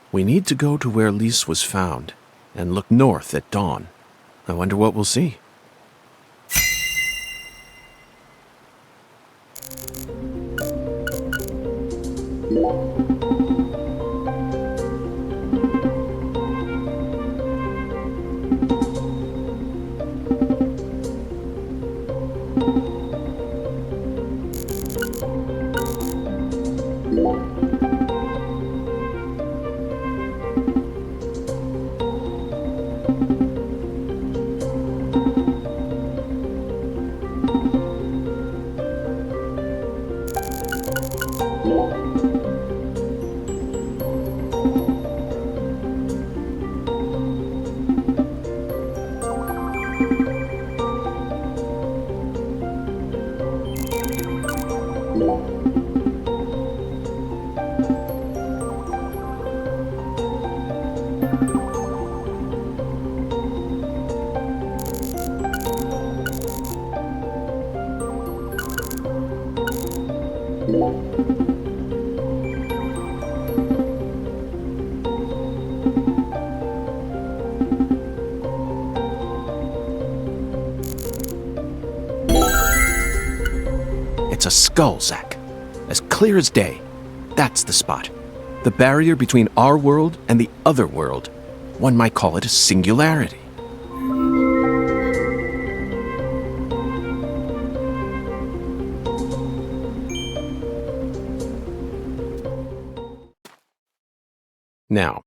we need to go to where Lise was found and look north at dawn. I wonder what we'll see. It's a skull, Zach. As clear as day. That's the spot. The barrier between our world and the other world. One might call it a singularity. Now,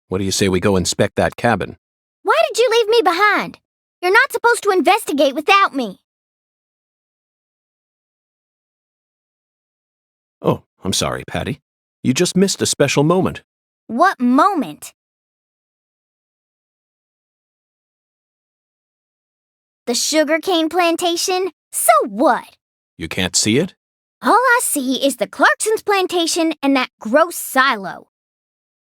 what do you say we go inspect that cabin? Why did you leave me behind? You're not supposed to investigate without me. Oh, I'm sorry, Patty. You just missed a special moment. What moment? The sugarcane plantation? So what? You can't see it? All I see is the Clarkson's plantation and that gross silo.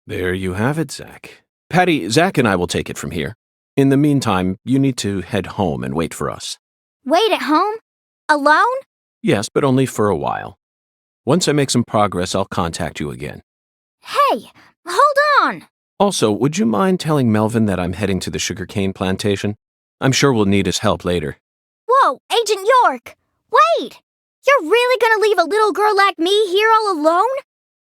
There you have it, Zach. Patty, Zach and I will take it from here. In the meantime, you need to head home and wait for us. Wait at home? Alone? Yes, but only for a while. Once I make some progress, I'll contact you again. Hey, hold on! Also, would you mind telling Melvin that I'm heading to the sugarcane plantation? I'm sure we'll need his help later. Whoa, Agent York! Wait! You're really gonna leave a little girl like me here all alone?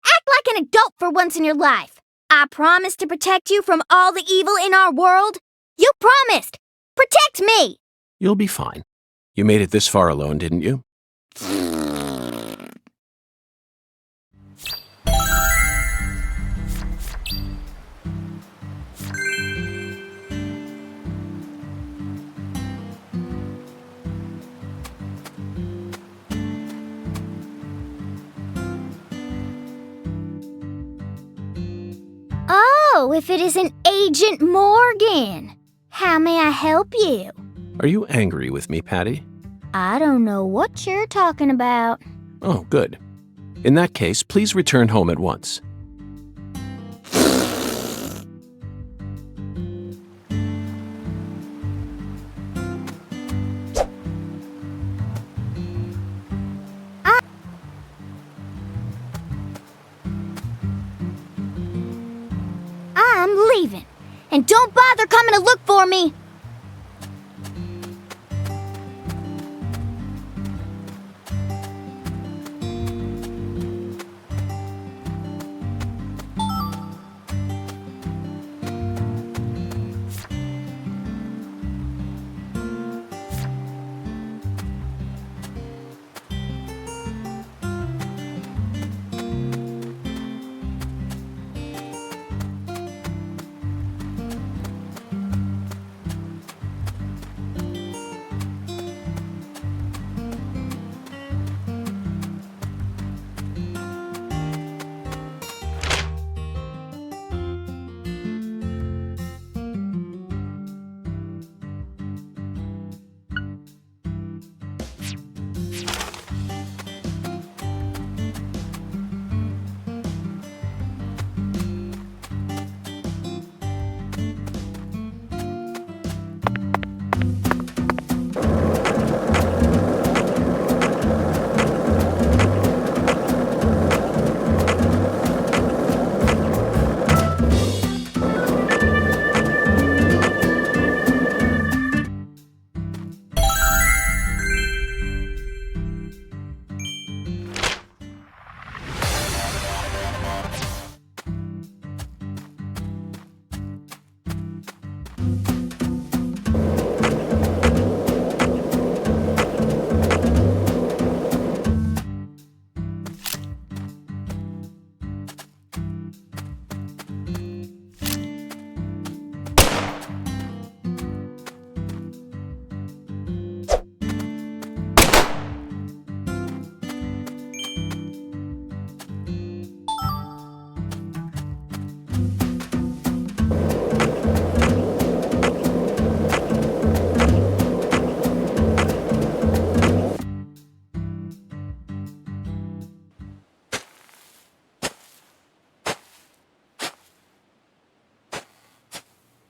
Act like an adult for once in your life. I promised to protect you from all the evil in our world. You promised! Protect me! You'll be fine. You made it this far alone, didn't you? Oh, if it isn't Agent Morgan. How may I help you? Are you angry with me, Patty? I don't know what you're talking about. Oh, good. In that case, please return home at once. I'm leaving. And don't bother coming to look for me.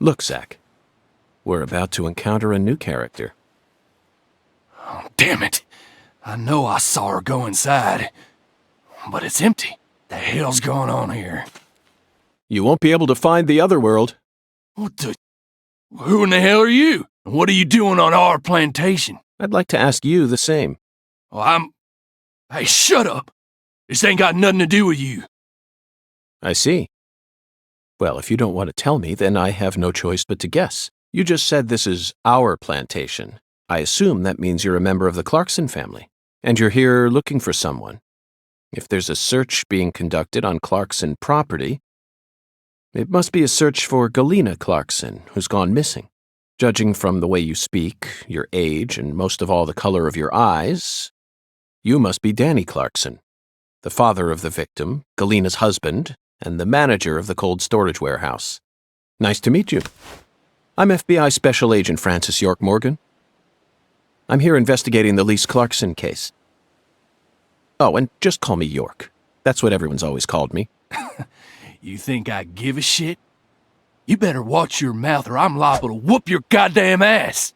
Look, Zach. We're about to encounter a new character. Oh, damn it. I know I saw her go inside. But it's empty. The hell's going on here? You won't be able to find the other world. What the... Who in the hell are you? And what are you doing on our plantation? I'd like to ask you the same. Well, Hey, shut up! This ain't got nothing to do with you. I see. Well, if you don't want to tell me, then I have no choice but to guess. You just said this is our plantation. I assume that means you're a member of the Clarkson family, and you're here looking for someone. If there's a search being conducted on Clarkson property, it must be a search for Galena Clarkson, who's gone missing. Judging from the way you speak, your age, and most of all the color of your eyes, you must be Danny Clarkson, the father of the victim, Galena's husband, and the manager of the cold storage warehouse. Nice to meet you. I'm FBI Special Agent Francis York Morgan. I'm here investigating the Lise Clarkson case. Oh, and just call me York. That's what everyone's always called me. You think I give a shit? You better watch your mouth or I'm liable to whoop your goddamn ass!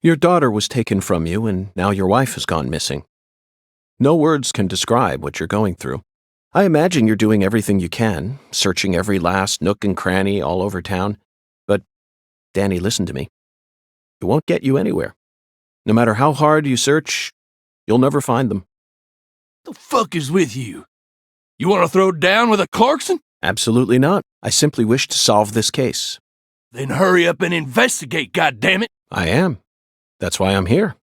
Your daughter was taken from you, and now your wife has gone missing. No words can describe what you're going through. I imagine you're doing everything you can, searching every last nook and cranny all over town. But, Danny, listen to me. It won't get you anywhere. No matter how hard you search, you'll never find them. The fuck is with you? You want to throw down with a Clarkson? Absolutely not. I simply wish to solve this case. Then hurry up and investigate, goddammit! I am. That's why I'm here.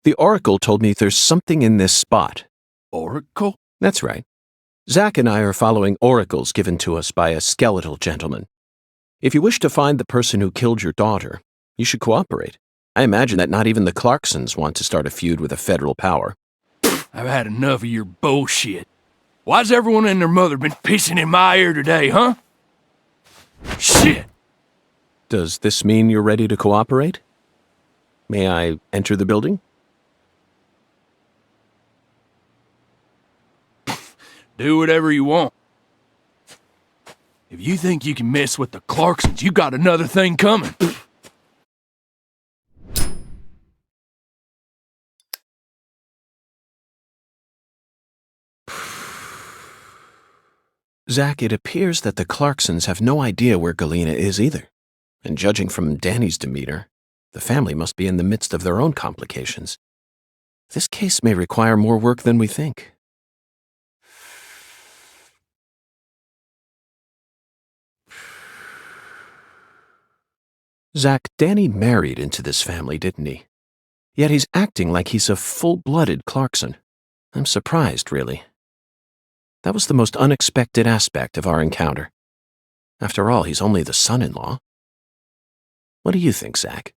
The Oracle told me there's something in this spot. Oracle? That's right. Zach and I are following oracles given to us by a skeletal gentleman. If you wish to find the person who killed your daughter, you should cooperate. I imagine that not even the Clarksons want to start a feud with a federal power. I've had enough of your bullshit. Why's everyone and their mother been pissing in my ear today, huh? Shit! Does this mean you're ready to cooperate? May I enter the building? Do whatever you want. If you think you can mess with the Clarksons, you got another thing coming. Zach, it appears that the Clarksons have no idea where Galena is either. And judging from Danny's demeanor, the family must be in the midst of their own complications. This case may require more work than we think. Zach, Danny married into this family, didn't he? Yet he's acting like he's a full-blooded Clarkson. I'm surprised, really. That was the most unexpected aspect of our encounter. After all, he's only the son-in-law. What do you think, Zach?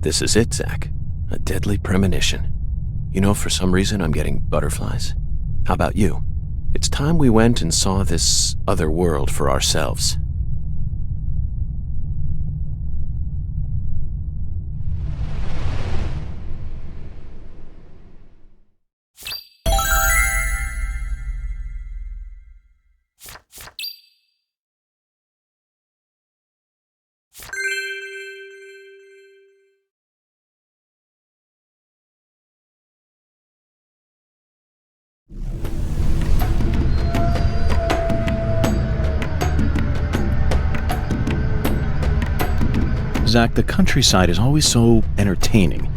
This is it, Zach. A deadly premonition. You know, for some reason I'm getting butterflies. How about you? It's time we went and saw this other world for ourselves. Zach, the countryside is always so entertaining.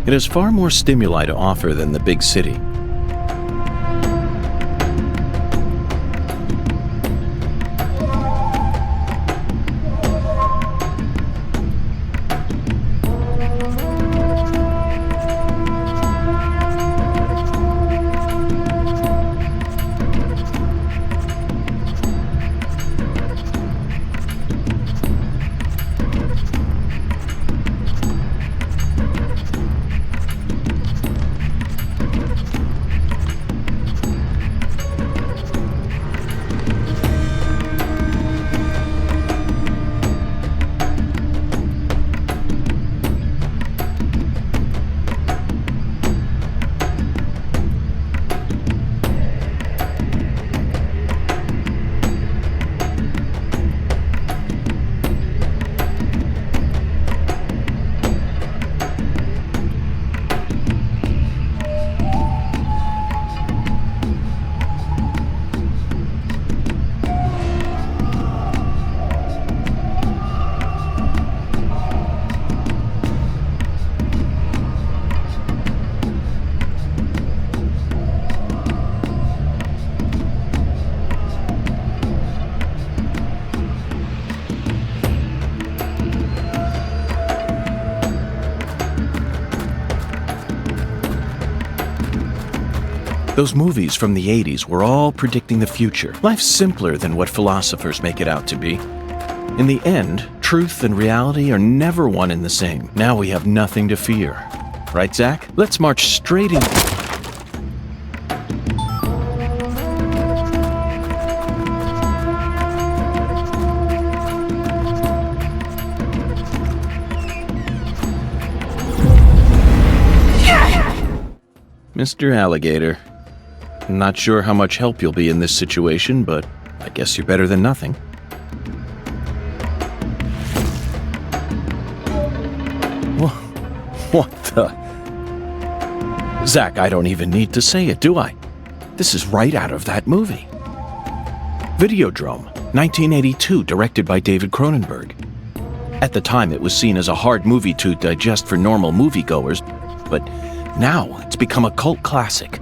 It has far more stimuli to offer than the big city. Those movies from the 80s were all predicting the future. Life's simpler than what philosophers make it out to be. In the end, truth and reality are never one and the same. Now we have nothing to fear. Right, Zach? Let's march straight in. Mr. Alligator. Not sure how much help you'll be in this situation, but I guess you're better than nothing. What the? Zach, I don't even need to say it, do I? This is right out of that movie. Videodrome, 1982, directed by David Cronenberg. At the time, it was seen as a hard movie to digest for normal moviegoers, but now it's become a cult classic.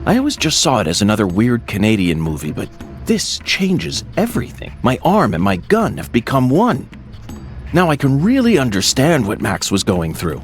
I always just saw it as another weird Canadian movie, but this changes everything. My arm and my gun have become one. Now I can really understand what Max was going through.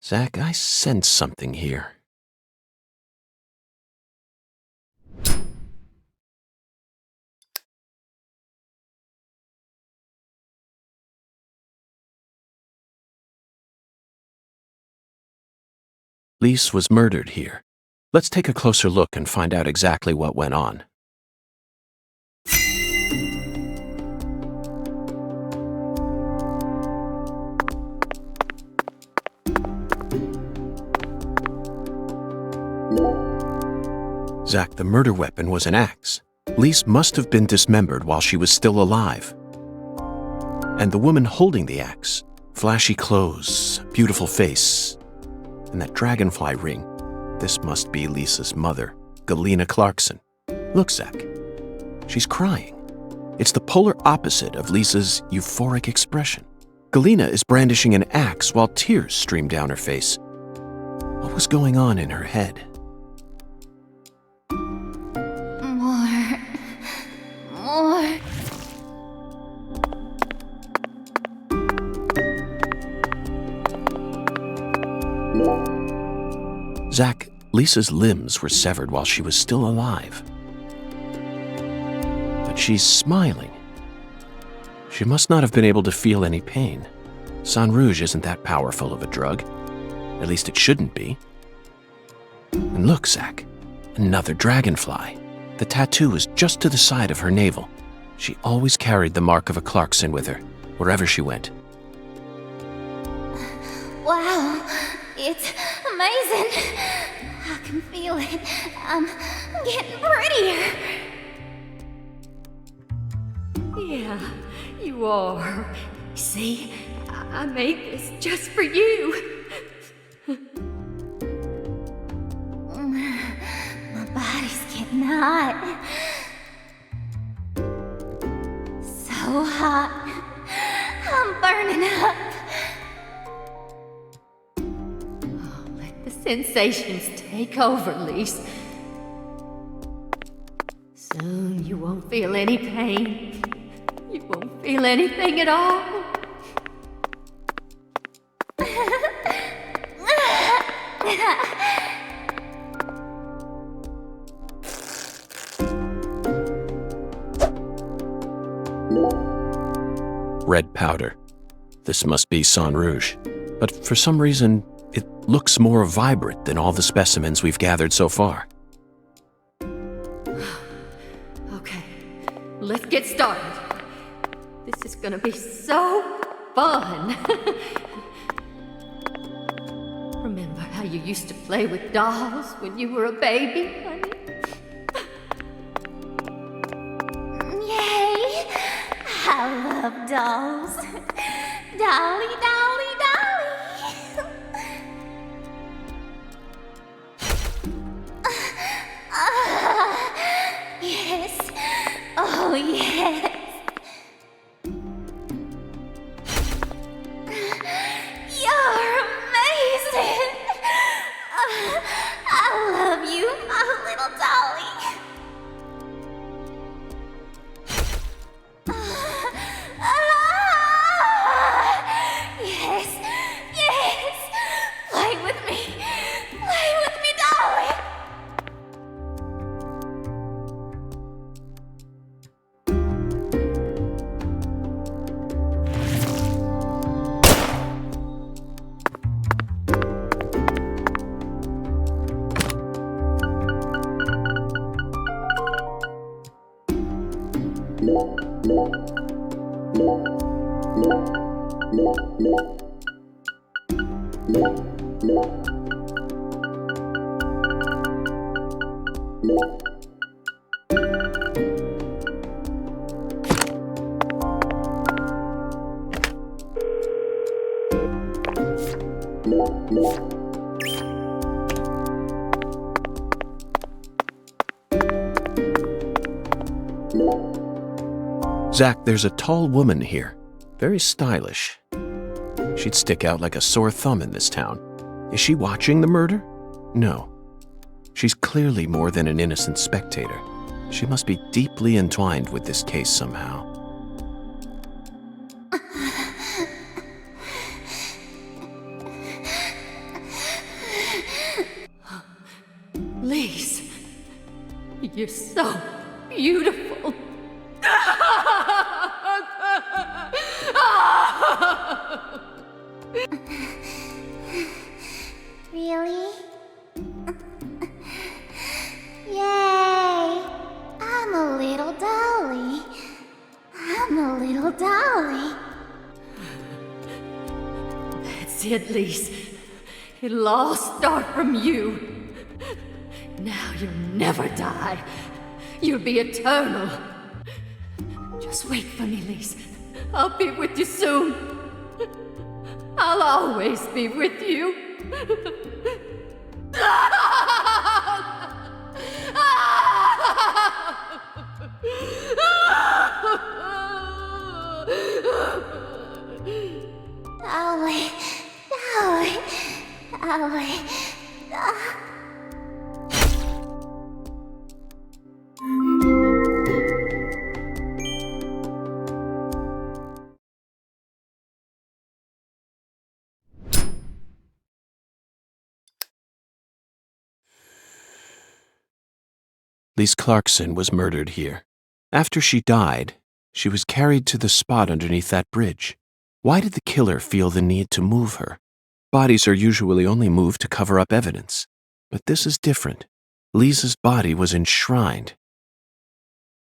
Zack, I sense something here. Lise was murdered here. Let's take a closer look and find out exactly what went on. Zack, the murder weapon was an axe. Lise must have been dismembered while she was still alive. And the woman holding the axe, flashy clothes, beautiful face, and that dragonfly ring, this must be Lisa's mother, Galena Clarkson. Look, Zack, she's crying. It's the polar opposite of Lisa's euphoric expression. Galena is brandishing an axe while tears stream down her face. What was going on in her head? More. Zack, Lisa's limbs were severed while she was still alive. But she's smiling. She must not have been able to feel any pain. Sang Rouge isn't that powerful of a drug. At least it shouldn't be. And look, Zack, another dragonfly. The tattoo is just to the side of her navel. She always carried the mark of a Clarkson with her, wherever she went. Wow, it's amazing. I can feel it. I'm getting prettier. Yeah, you are. See, I made this just for you. My body's getting hot. So hot. I'm burning up. Oh, let the sensations take over, Lise. Soon you won't feel any pain. You won't feel anything at all. red powder. This must be Sang Rouge, but for some reason, it looks more vibrant than all the specimens we've gathered so far. Okay, let's get started. This is gonna be so fun. Remember how you used to play with dolls when you were a baby, honey? Yay! I love dolls. Dolly, dolly, dolly. Yes. Oh, yes. You're amazing. I love you, my little dolly. Yes, yes. Play with me, dolly. Zach, there's a tall woman here. Very stylish. She'd stick out like a sore thumb in this town. Is she watching the murder? No. She's clearly more than an innocent spectator. She must be deeply entwined with this case somehow. Lise, you're so beautiful. Really? Yay! I'm a little dolly. I'm a little dolly. That's it, Lise. It'll all start from you. Now you'll never die. You'll be eternal. Just wait for me, Lise. I'll be with you soon. I'll always be with you. Dolly, dolly, dolly. Lise Clarkson was murdered here. After she died, she was carried to the spot underneath that bridge. Why did the killer feel the need to move her? Bodies are usually only moved to cover up evidence, but this is different. Lisa's body was enshrined.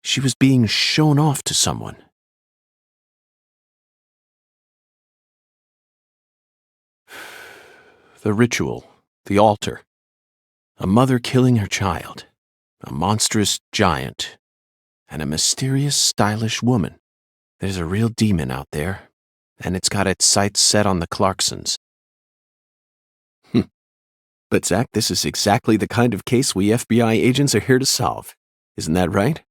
She was being shown off to someone. The ritual, the altar, a mother killing her child, a monstrous giant, and a mysterious, stylish woman. There's a real demon out there, and it's got its sights set on the Clarksons. But Zach, this is exactly the kind of case we FBI agents are here to solve. Isn't that right?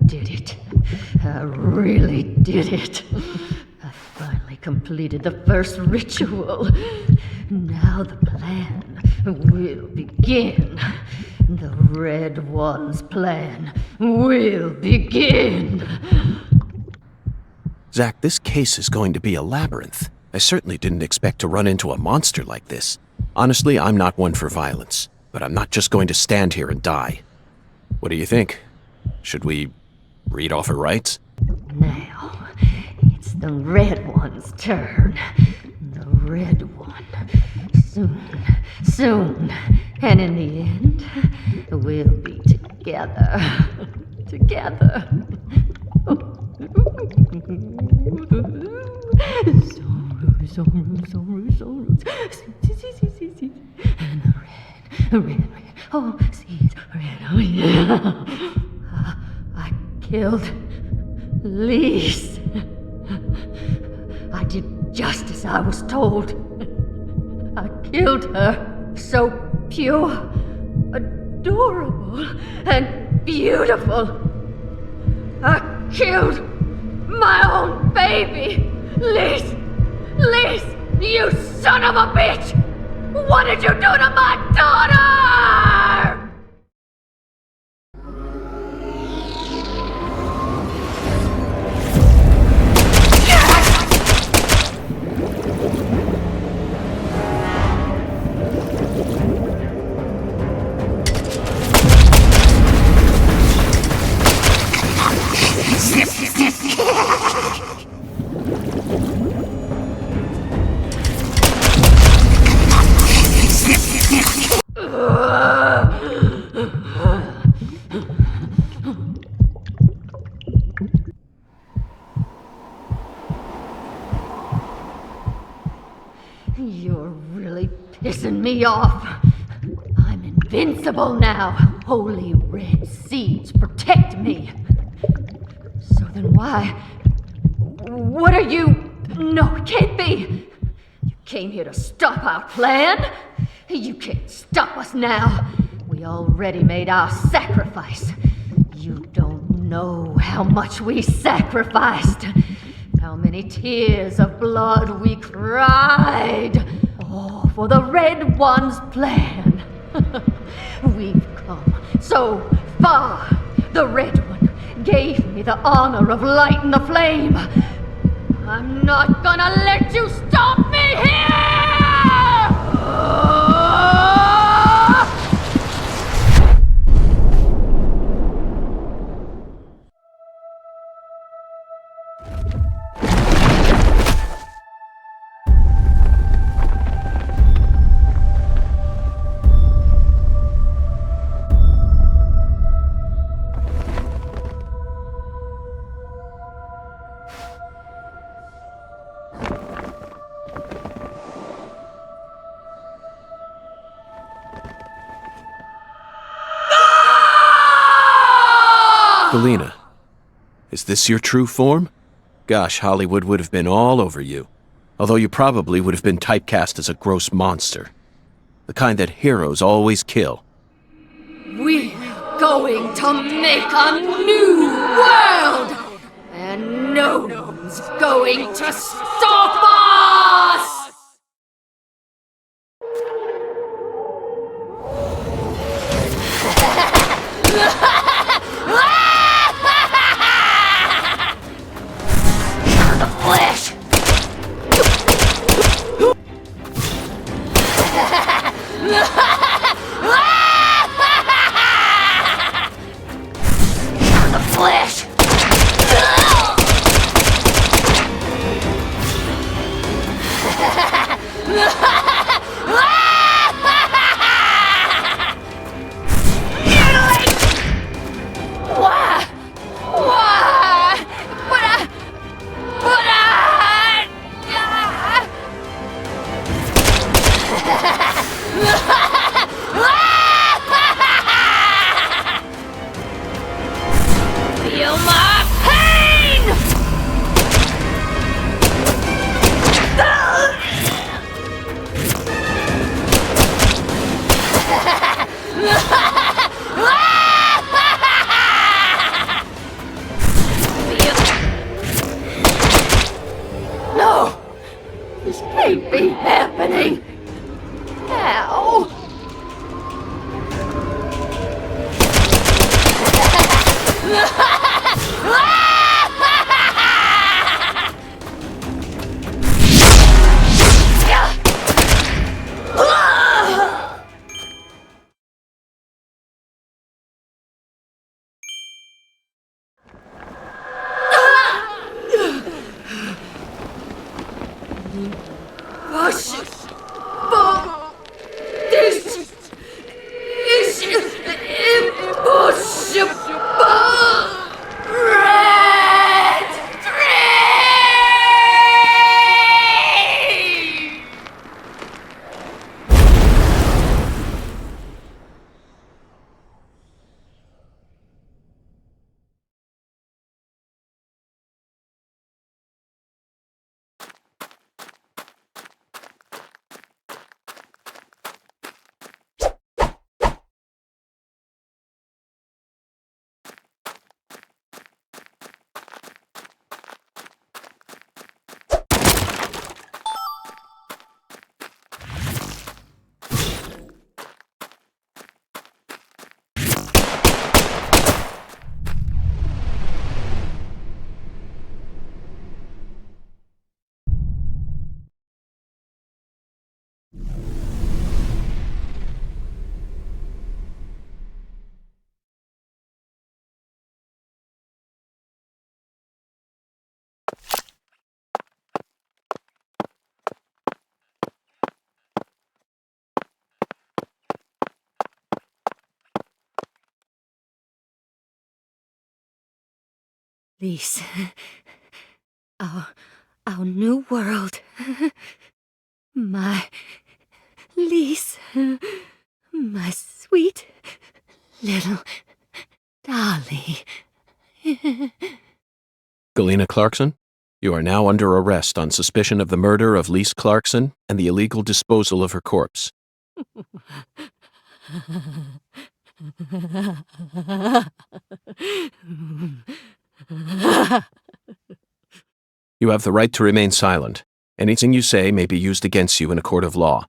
Did it. I really did it. I finally completed the first ritual. Now the plan will begin. The Red One's plan will begin. Zack, this case is going to be a labyrinth. I certainly didn't expect to run into a monster like this. Honestly, I'm not one for violence, but I'm not just going to stand here and die. What do you think? Should we read off her rights? Now, it's the Red One's turn. The Red One. Soon, and in the end, We'll be together. Together. And red. Oh, seeds, red. Oh, yeah. I killed Lise. I did just as I was told. I killed her. So pure, adorable, and beautiful. I killed my own baby. Lise, you son of a bitch! What did you do to my daughter? You're really pissing me off. I'm invincible now. Holy red seeds protect me. So then why? What are you? No, it can't be. You came here to stop our plan? You can't stop us now. We already made our sacrifice. You don't know how much we sacrificed. How many tears of blood we cried. Oh, for the Red One's plan. We've come so far. The Red One gave me the honor of lighting the flame. I'm not gonna let you stop me here! Galena, is this your true form? Gosh, Hollywood would have been all over you. Although you probably would have been typecast as a gross monster. The kind that heroes always kill. We're going to make a new world! And no one's going to stop us! The flesh! The flesh! Why? Feel my pain! No! This can't be happening! How? Lise. Our new world. My Lise. My sweet little dolly. Galena Clarkson, you are now under arrest on suspicion of the murder of Lise Clarkson and the illegal disposal of her corpse. You have the right to remain silent. Anything you say may be used against you in a court of law.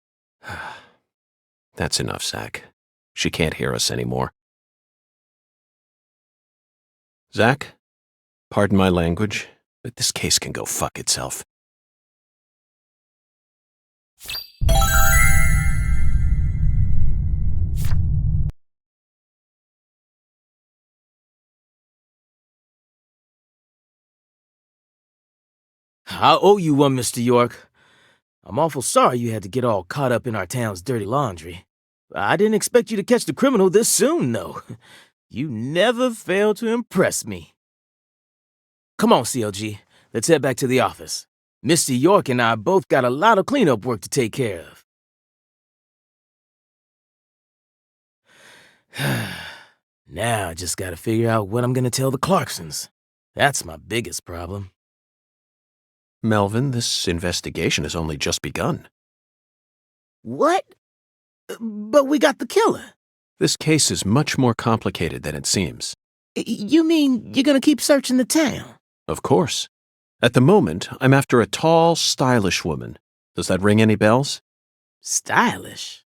That's enough, Zach. She can't hear us anymore. Zach, pardon my language, but this case can go fuck itself. I owe you one, Mr. York. I'm awful sorry you had to get all caught up in our town's dirty laundry. I didn't expect you to catch the criminal this soon, though. You never fail to impress me. Come on, CLG. Let's head back to the office. Mr. York and I both got a lot of cleanup work to take care of. Now I just gotta figure out what I'm gonna tell the Clarksons. That's my biggest problem. Melvin, this investigation has only just begun. What? But we got the killer. This case is much more complicated than it seems. You mean you're gonna keep searching the town? Of course. At the moment, I'm after a tall, stylish woman. Does that ring any bells? Stylish?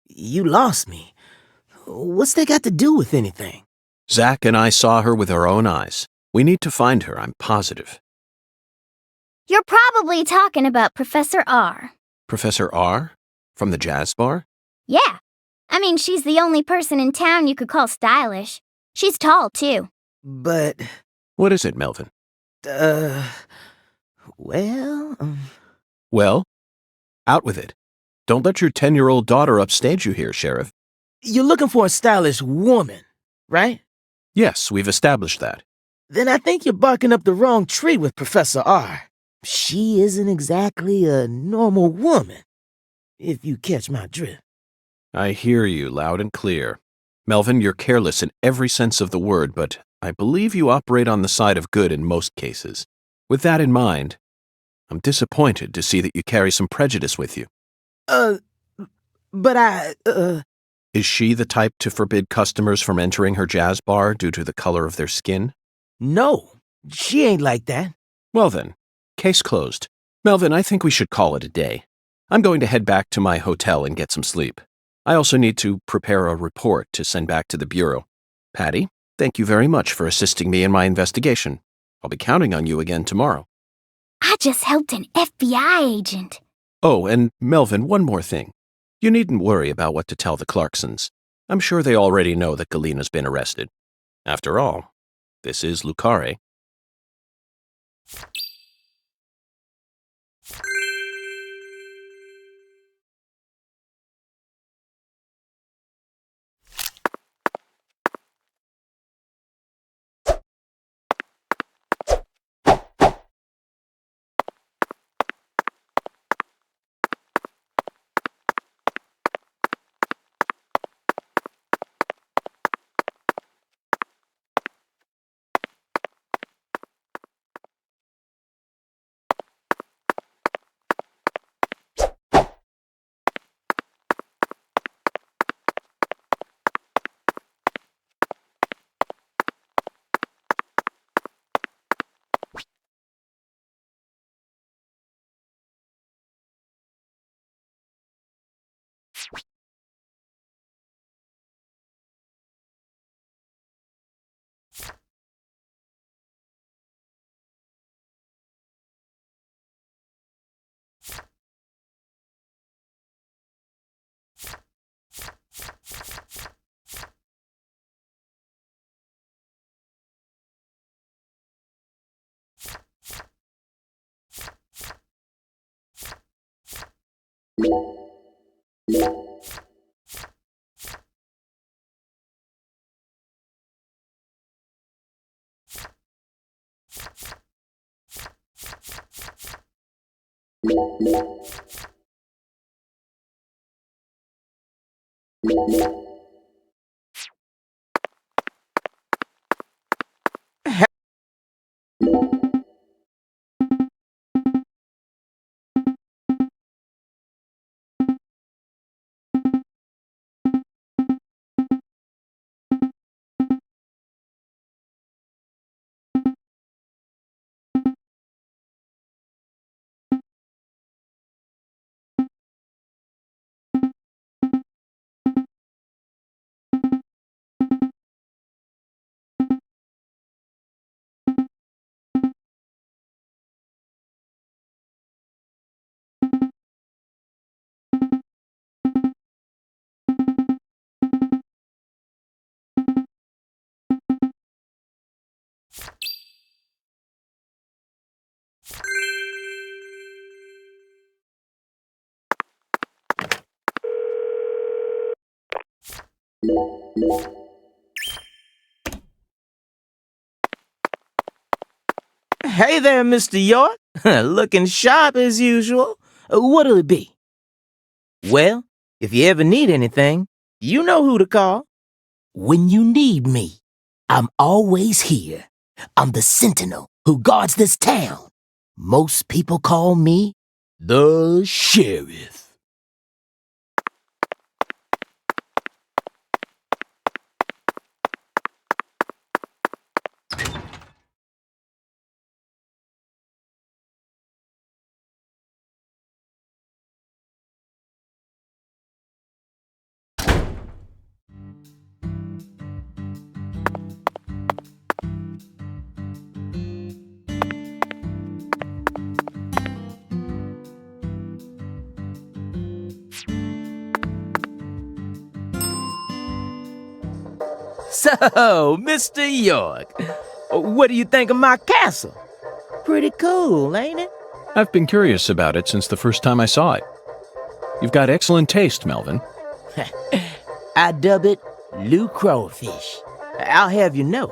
You lost me. What's that got to do with anything? Zach and I saw her with our own eyes. We need to find her, I'm positive. You're probably talking about Professor R. Professor R? From the jazz bar? Yeah. I mean, she's the only person in town you could call stylish. She's tall, too. But... What is it, Melvin? Well... Well? Out with it. Don't let your 10-year-old daughter upstage you here, Sheriff. You're looking for a stylish woman, right? Yes, we've established that. Then I think you're barking up the wrong tree with Professor R. She isn't exactly a normal woman, if you catch my drift. I hear you loud and clear. Melvin, you're careless in every sense of the word, but I believe you operate on the side of good in most cases. With that in mind, I'm disappointed to see that you carry some prejudice with you. But Is she the type to forbid customers from entering her jazz bar due to the color of their skin? No, she ain't like that. Well then, case closed. Melvin, I think we should call it a day. I'm going to head back to my hotel and get some sleep. I also need to prepare a report to send back to the Bureau. Patty, thank you very much for assisting me in my investigation. I'll be counting on you again tomorrow. I just helped an FBI agent. Oh, and Melvin, one more thing. You needn't worry about what to tell the Clarksons. I'm sure they already know that Galena's been arrested. After all, this is Carré. Hey there, Mr. York. Looking sharp as usual. What'll it be? Well, if you ever need anything, you know who to call. When you need me, I'm always here. I'm the sentinel who guards this town. Most people call me the sheriff. So, Mr. York, what do you think of my castle? Pretty cool, ain't it? I've been curious about it since the first time I saw it. You've got excellent taste, Melvin. I dub it Lou Crawfish. I'll have you know,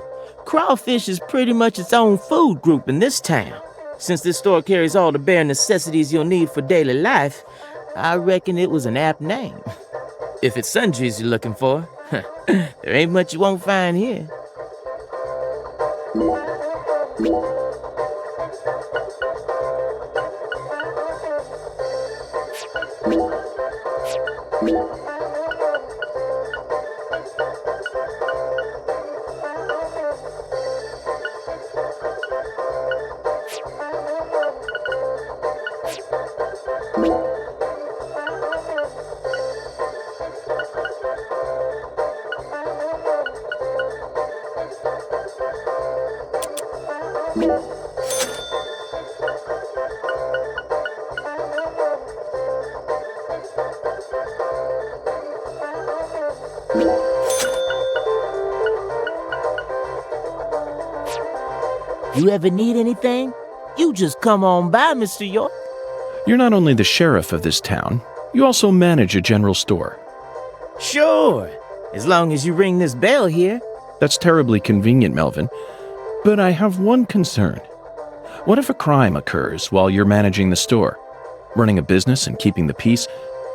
crawfish is pretty much its own food group in this town. Since this store carries all the bare necessities you'll need for daily life, I reckon it was an apt name. If it's sundries you're looking for, there ain't much you won't find here. You ever need anything? You just come on by, Mr. York. You're not only the sheriff of this town, you also manage a general store. Sure, as long as you ring this bell here. That's terribly convenient, Melvin. But I have one concern. What if a crime occurs while you're managing the store? Running a business and keeping the peace,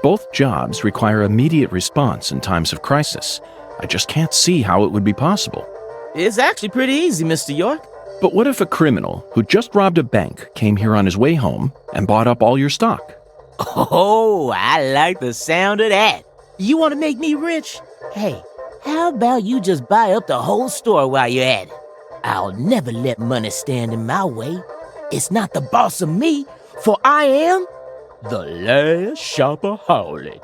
both jobs require immediate response in times of crisis. I just can't see how it would be possible. It's actually pretty easy, Mr. York. But what if a criminal who just robbed a bank came here on his way home and bought up all your stock? Oh, I like the sound of that. You want to make me rich? Hey, how about you just buy up the whole store while you're at it? I'll never let money stand in my way. It's not the boss of me, for I am the last shopaholic.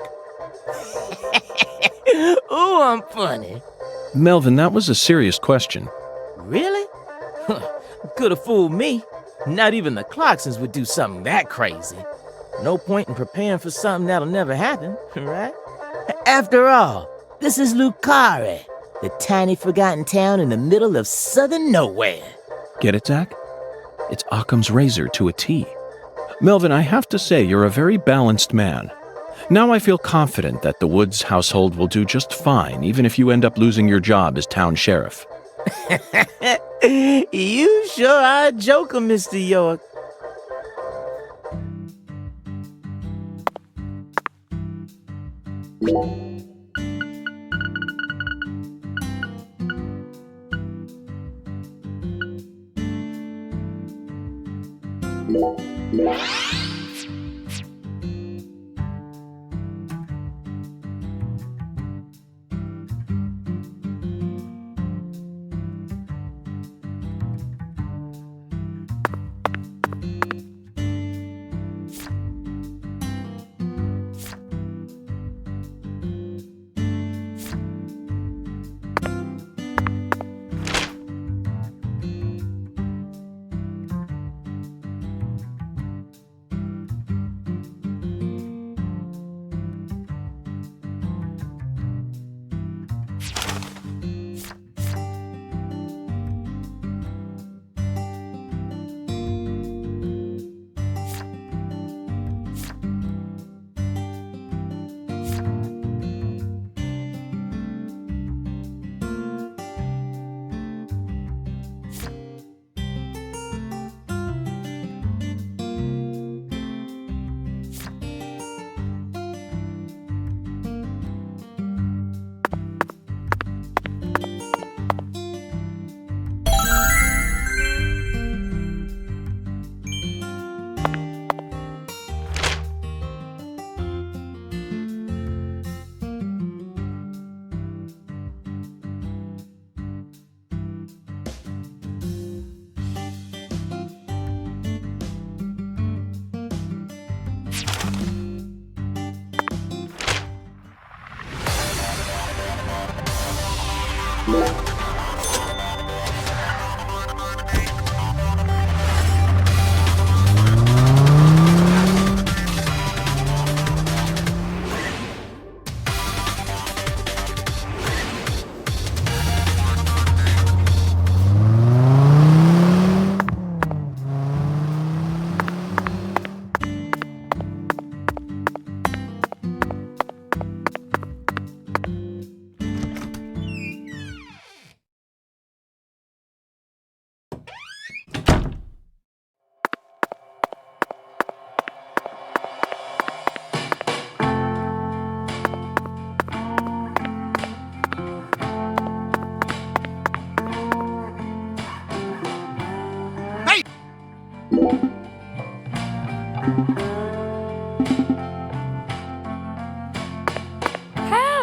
Ooh, I'm funny. Melvin, that was a serious question. Really? Could have fooled me. Not even the Clarksons would do something that crazy. No point in preparing for something that'll never happen, right? After all, this is Carré, the tiny forgotten town in the middle of southern nowhere. Get it, Zach? It's Occam's razor to a T. Melvin, I have to say you're a very balanced man. Now I feel confident that the Woods household will do just fine, even if you end up losing your job as town sheriff. You sure are a joker, Mr. York.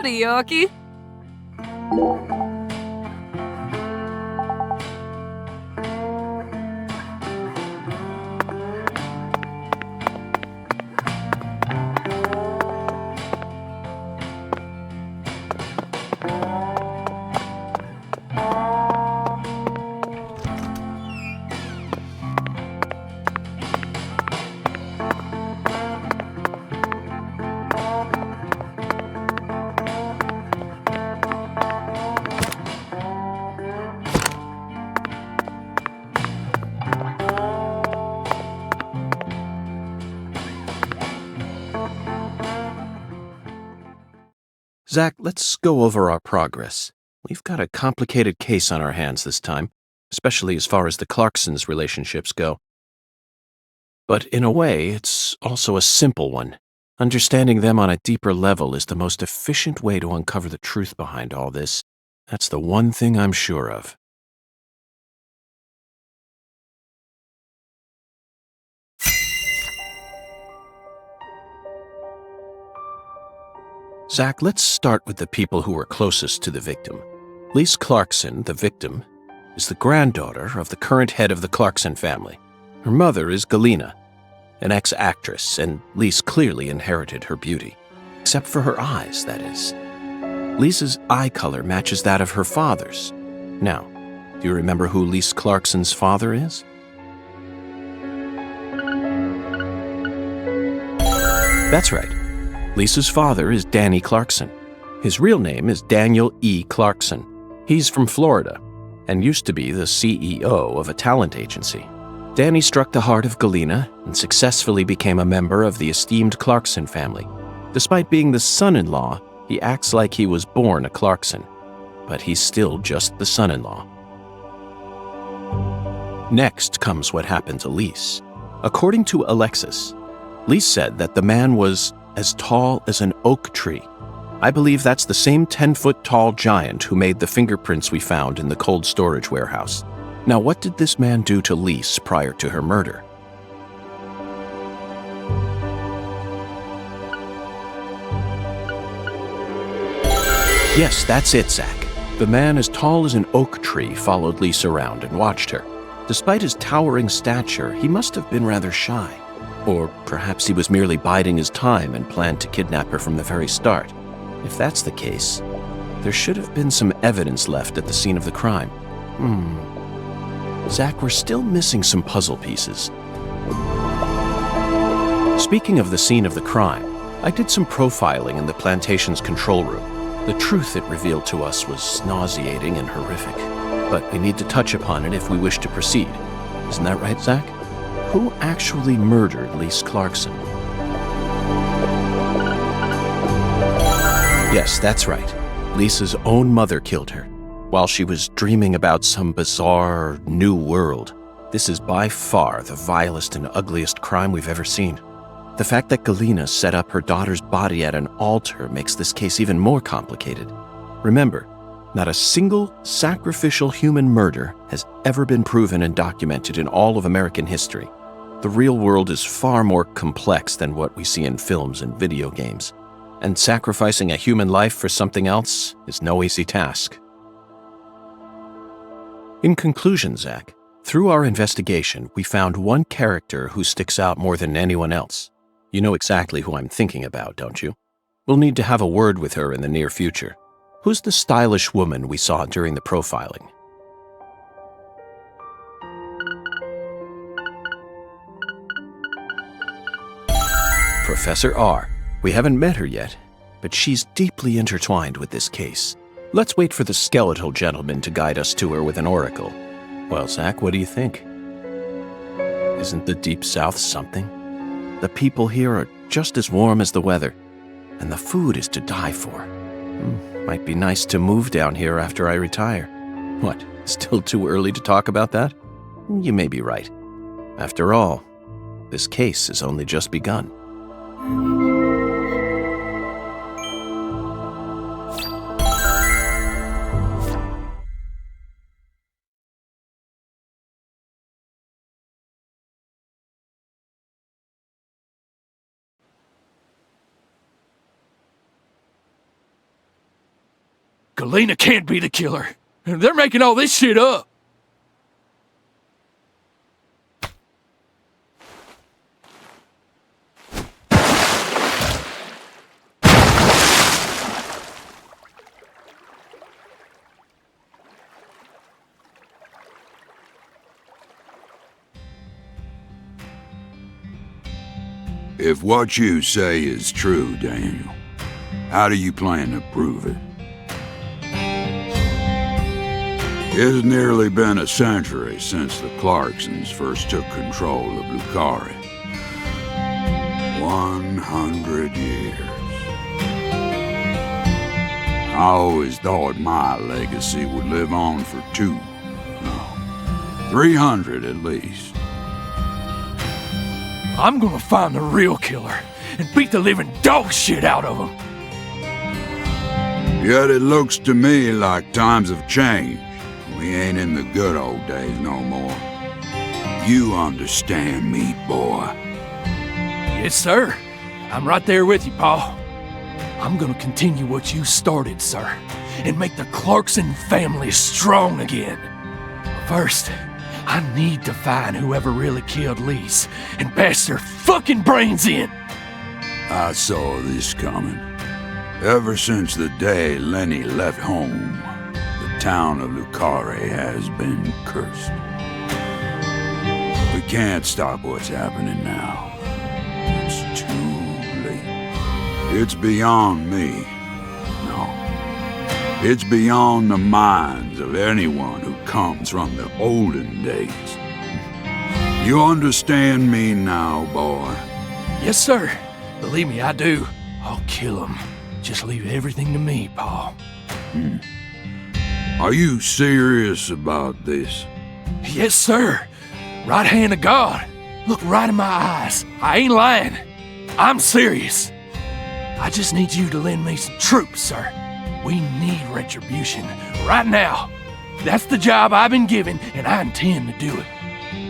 Howdy, Yorkie. Zach, let's go over our progress. We've got a complicated case on our hands this time, especially as far as the Clarksons' relationships go. But in a way, it's also a simple one. Understanding them on a deeper level is the most efficient way to uncover the truth behind all this. That's the one thing I'm sure of. Zach, let's start with the people who were closest to the victim. Lise Clarkson, the victim, is the granddaughter of the current head of the Clarkson family. Her mother is Galena, an ex-actress, and Lise clearly inherited her beauty. Except for her eyes, that is. Lisa's eye color matches that of her father's. Now, do you remember who Lise Clarkson's father is? That's right. Lisa's father is Danny Clarkson. His real name is Daniel E. Clarkson. He's from Florida and used to be the CEO of a talent agency. Danny struck the heart of Galena and successfully became a member of the esteemed Clarkson family. Despite being the son-in-law, he acts like he was born a Clarkson, but he's still just the son-in-law. Next comes what happened to Lise. According to Alexis, Lise said that the man was as tall as an oak tree, I believe that's the same 10-foot-tall giant who made the fingerprints we found in the cold storage warehouse. Now, what did this man do to Lise prior to her murder? Yes, that's it, Zach. The man as tall as an oak tree followed Lise around and watched her. Despite his towering stature, he must have been rather shy. Or perhaps he was merely biding his time and planned to kidnap her from the very start. If that's the case, there should have been some evidence left at the scene of the crime. Zach, we're still missing some puzzle pieces. Speaking of the scene of the crime, I did some profiling in the plantation's control room. The truth it revealed to us was nauseating and horrific, but we need to touch upon it if we wish to proceed. Isn't that right, Zach? Who actually murdered Lise Clarkson? Yes, that's right. Lisa's own mother killed her, while she was dreaming about some bizarre new world. This is by far the vilest and ugliest crime we've ever seen. The fact that Galena set up her daughter's body at an altar makes this case even more complicated. Remember, not a single sacrificial human murder has ever been proven and documented in all of American history. The real world is far more complex than what we see in films and video games, and sacrificing a human life for something else is no easy task. In conclusion, Zach, through our investigation, we found one character who sticks out more than anyone else. You know exactly who I'm thinking about, don't you? We'll need to have a word with her in the near future. Who's the stylish woman we saw during the profiling? Professor R. We haven't met her yet, but she's deeply intertwined with this case. Let's wait for the skeletal gentleman to guide us to her with an oracle. Well, Zach, what do you think? Isn't the Deep South something? The people here are just as warm as the weather, and the food is to die for. Might be nice to move down here after I retire. What, still too early to talk about that? You may be right. After all, this case has only just begun. Galena can't be the killer. They're making all this shit up. If what you say is true, Daniel, how do you plan to prove it? It's nearly been a century since the Clarksons first took control of Carré. 100 years. I always thought my legacy would live on for 300 at least. I'm gonna find the real killer and beat the living dog shit out of him. Yet it looks to me like times have changed. We ain't in the good old days no more. You understand me, boy? Yes, sir. I'm right there with you, Pa. I'm gonna continue what you started, sir, and make the Clarkson family strong again. First, I need to find whoever really killed Lise and bash their fucking brains in. I saw this coming. Ever since the day Lenny left home, the town of Carré has been cursed. We can't stop what's happening now. It's too late. It's beyond me. No. It's beyond the minds of anyone who comes from the olden days. You understand me now, boy? Yes, sir. Believe me, I do. I'll kill him. Just leave everything to me, Pa. Are you serious about this? Yes, sir. Right hand of God. Look right in my eyes. I ain't lying. I'm serious. I just need you to lend me some troops, sir. We need retribution right now. That's the job I've been given, and I intend to do it.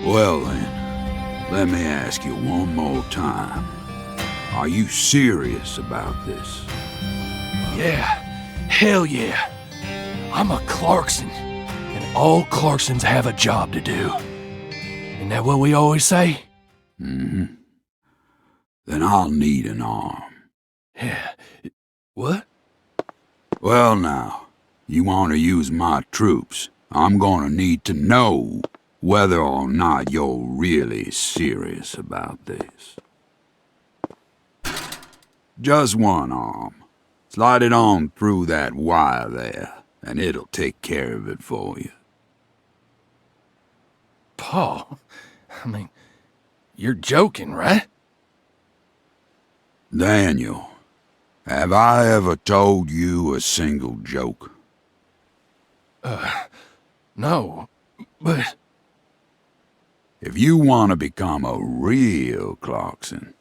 Well then, let me ask you one more time. Are you serious about this? Yeah, hell yeah. I'm a Clarkson, and all Clarksons have a job to do. Isn't that what we always say? Mm-hmm. Then I'll need an arm. Yeah. What? Well now, you want to use my troops, I'm gonna need to know whether or not you're really serious about this. Just one arm. Slide it on through that wire there, and it'll take care of it for you. Paul, I mean, you're joking, right? Daniel, have I ever told you a single joke? No, but... If you want to become a real Clarkson,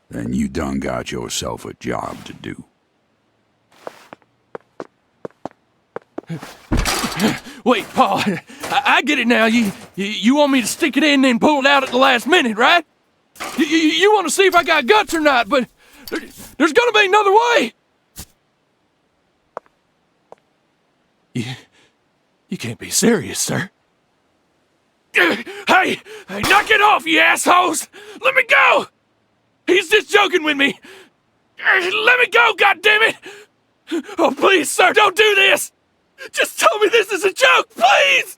then you done got yourself a job to do. Wait, Paul, I get it now. You want me to stick it in and then pull it out at the last minute, right? You want to see if I got guts or not, but there's gonna be another way. You can't be serious, sir. Hey, knock it off, you assholes! Let me go! He's just joking with me. Let me go, goddammit! Oh, please, sir, don't do this! Just tell me this is a joke, please!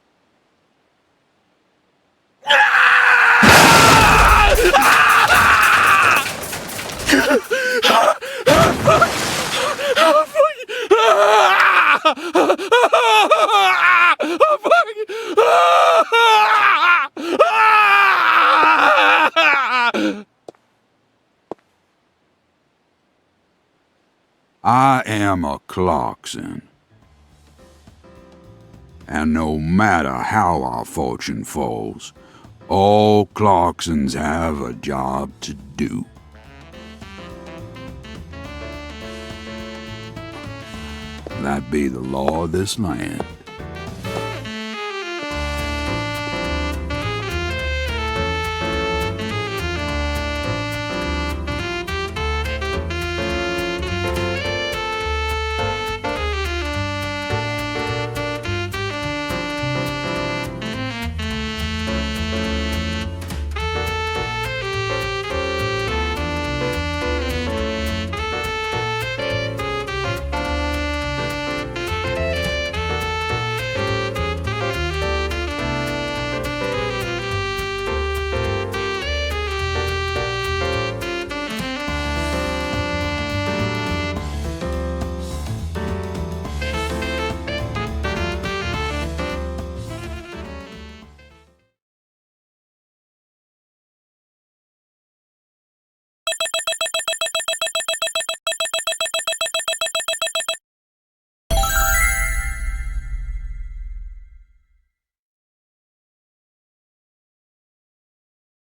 I am a Clarkson. And no matter how our fortune falls, all Clarksons have a job to do. That be the law of this land.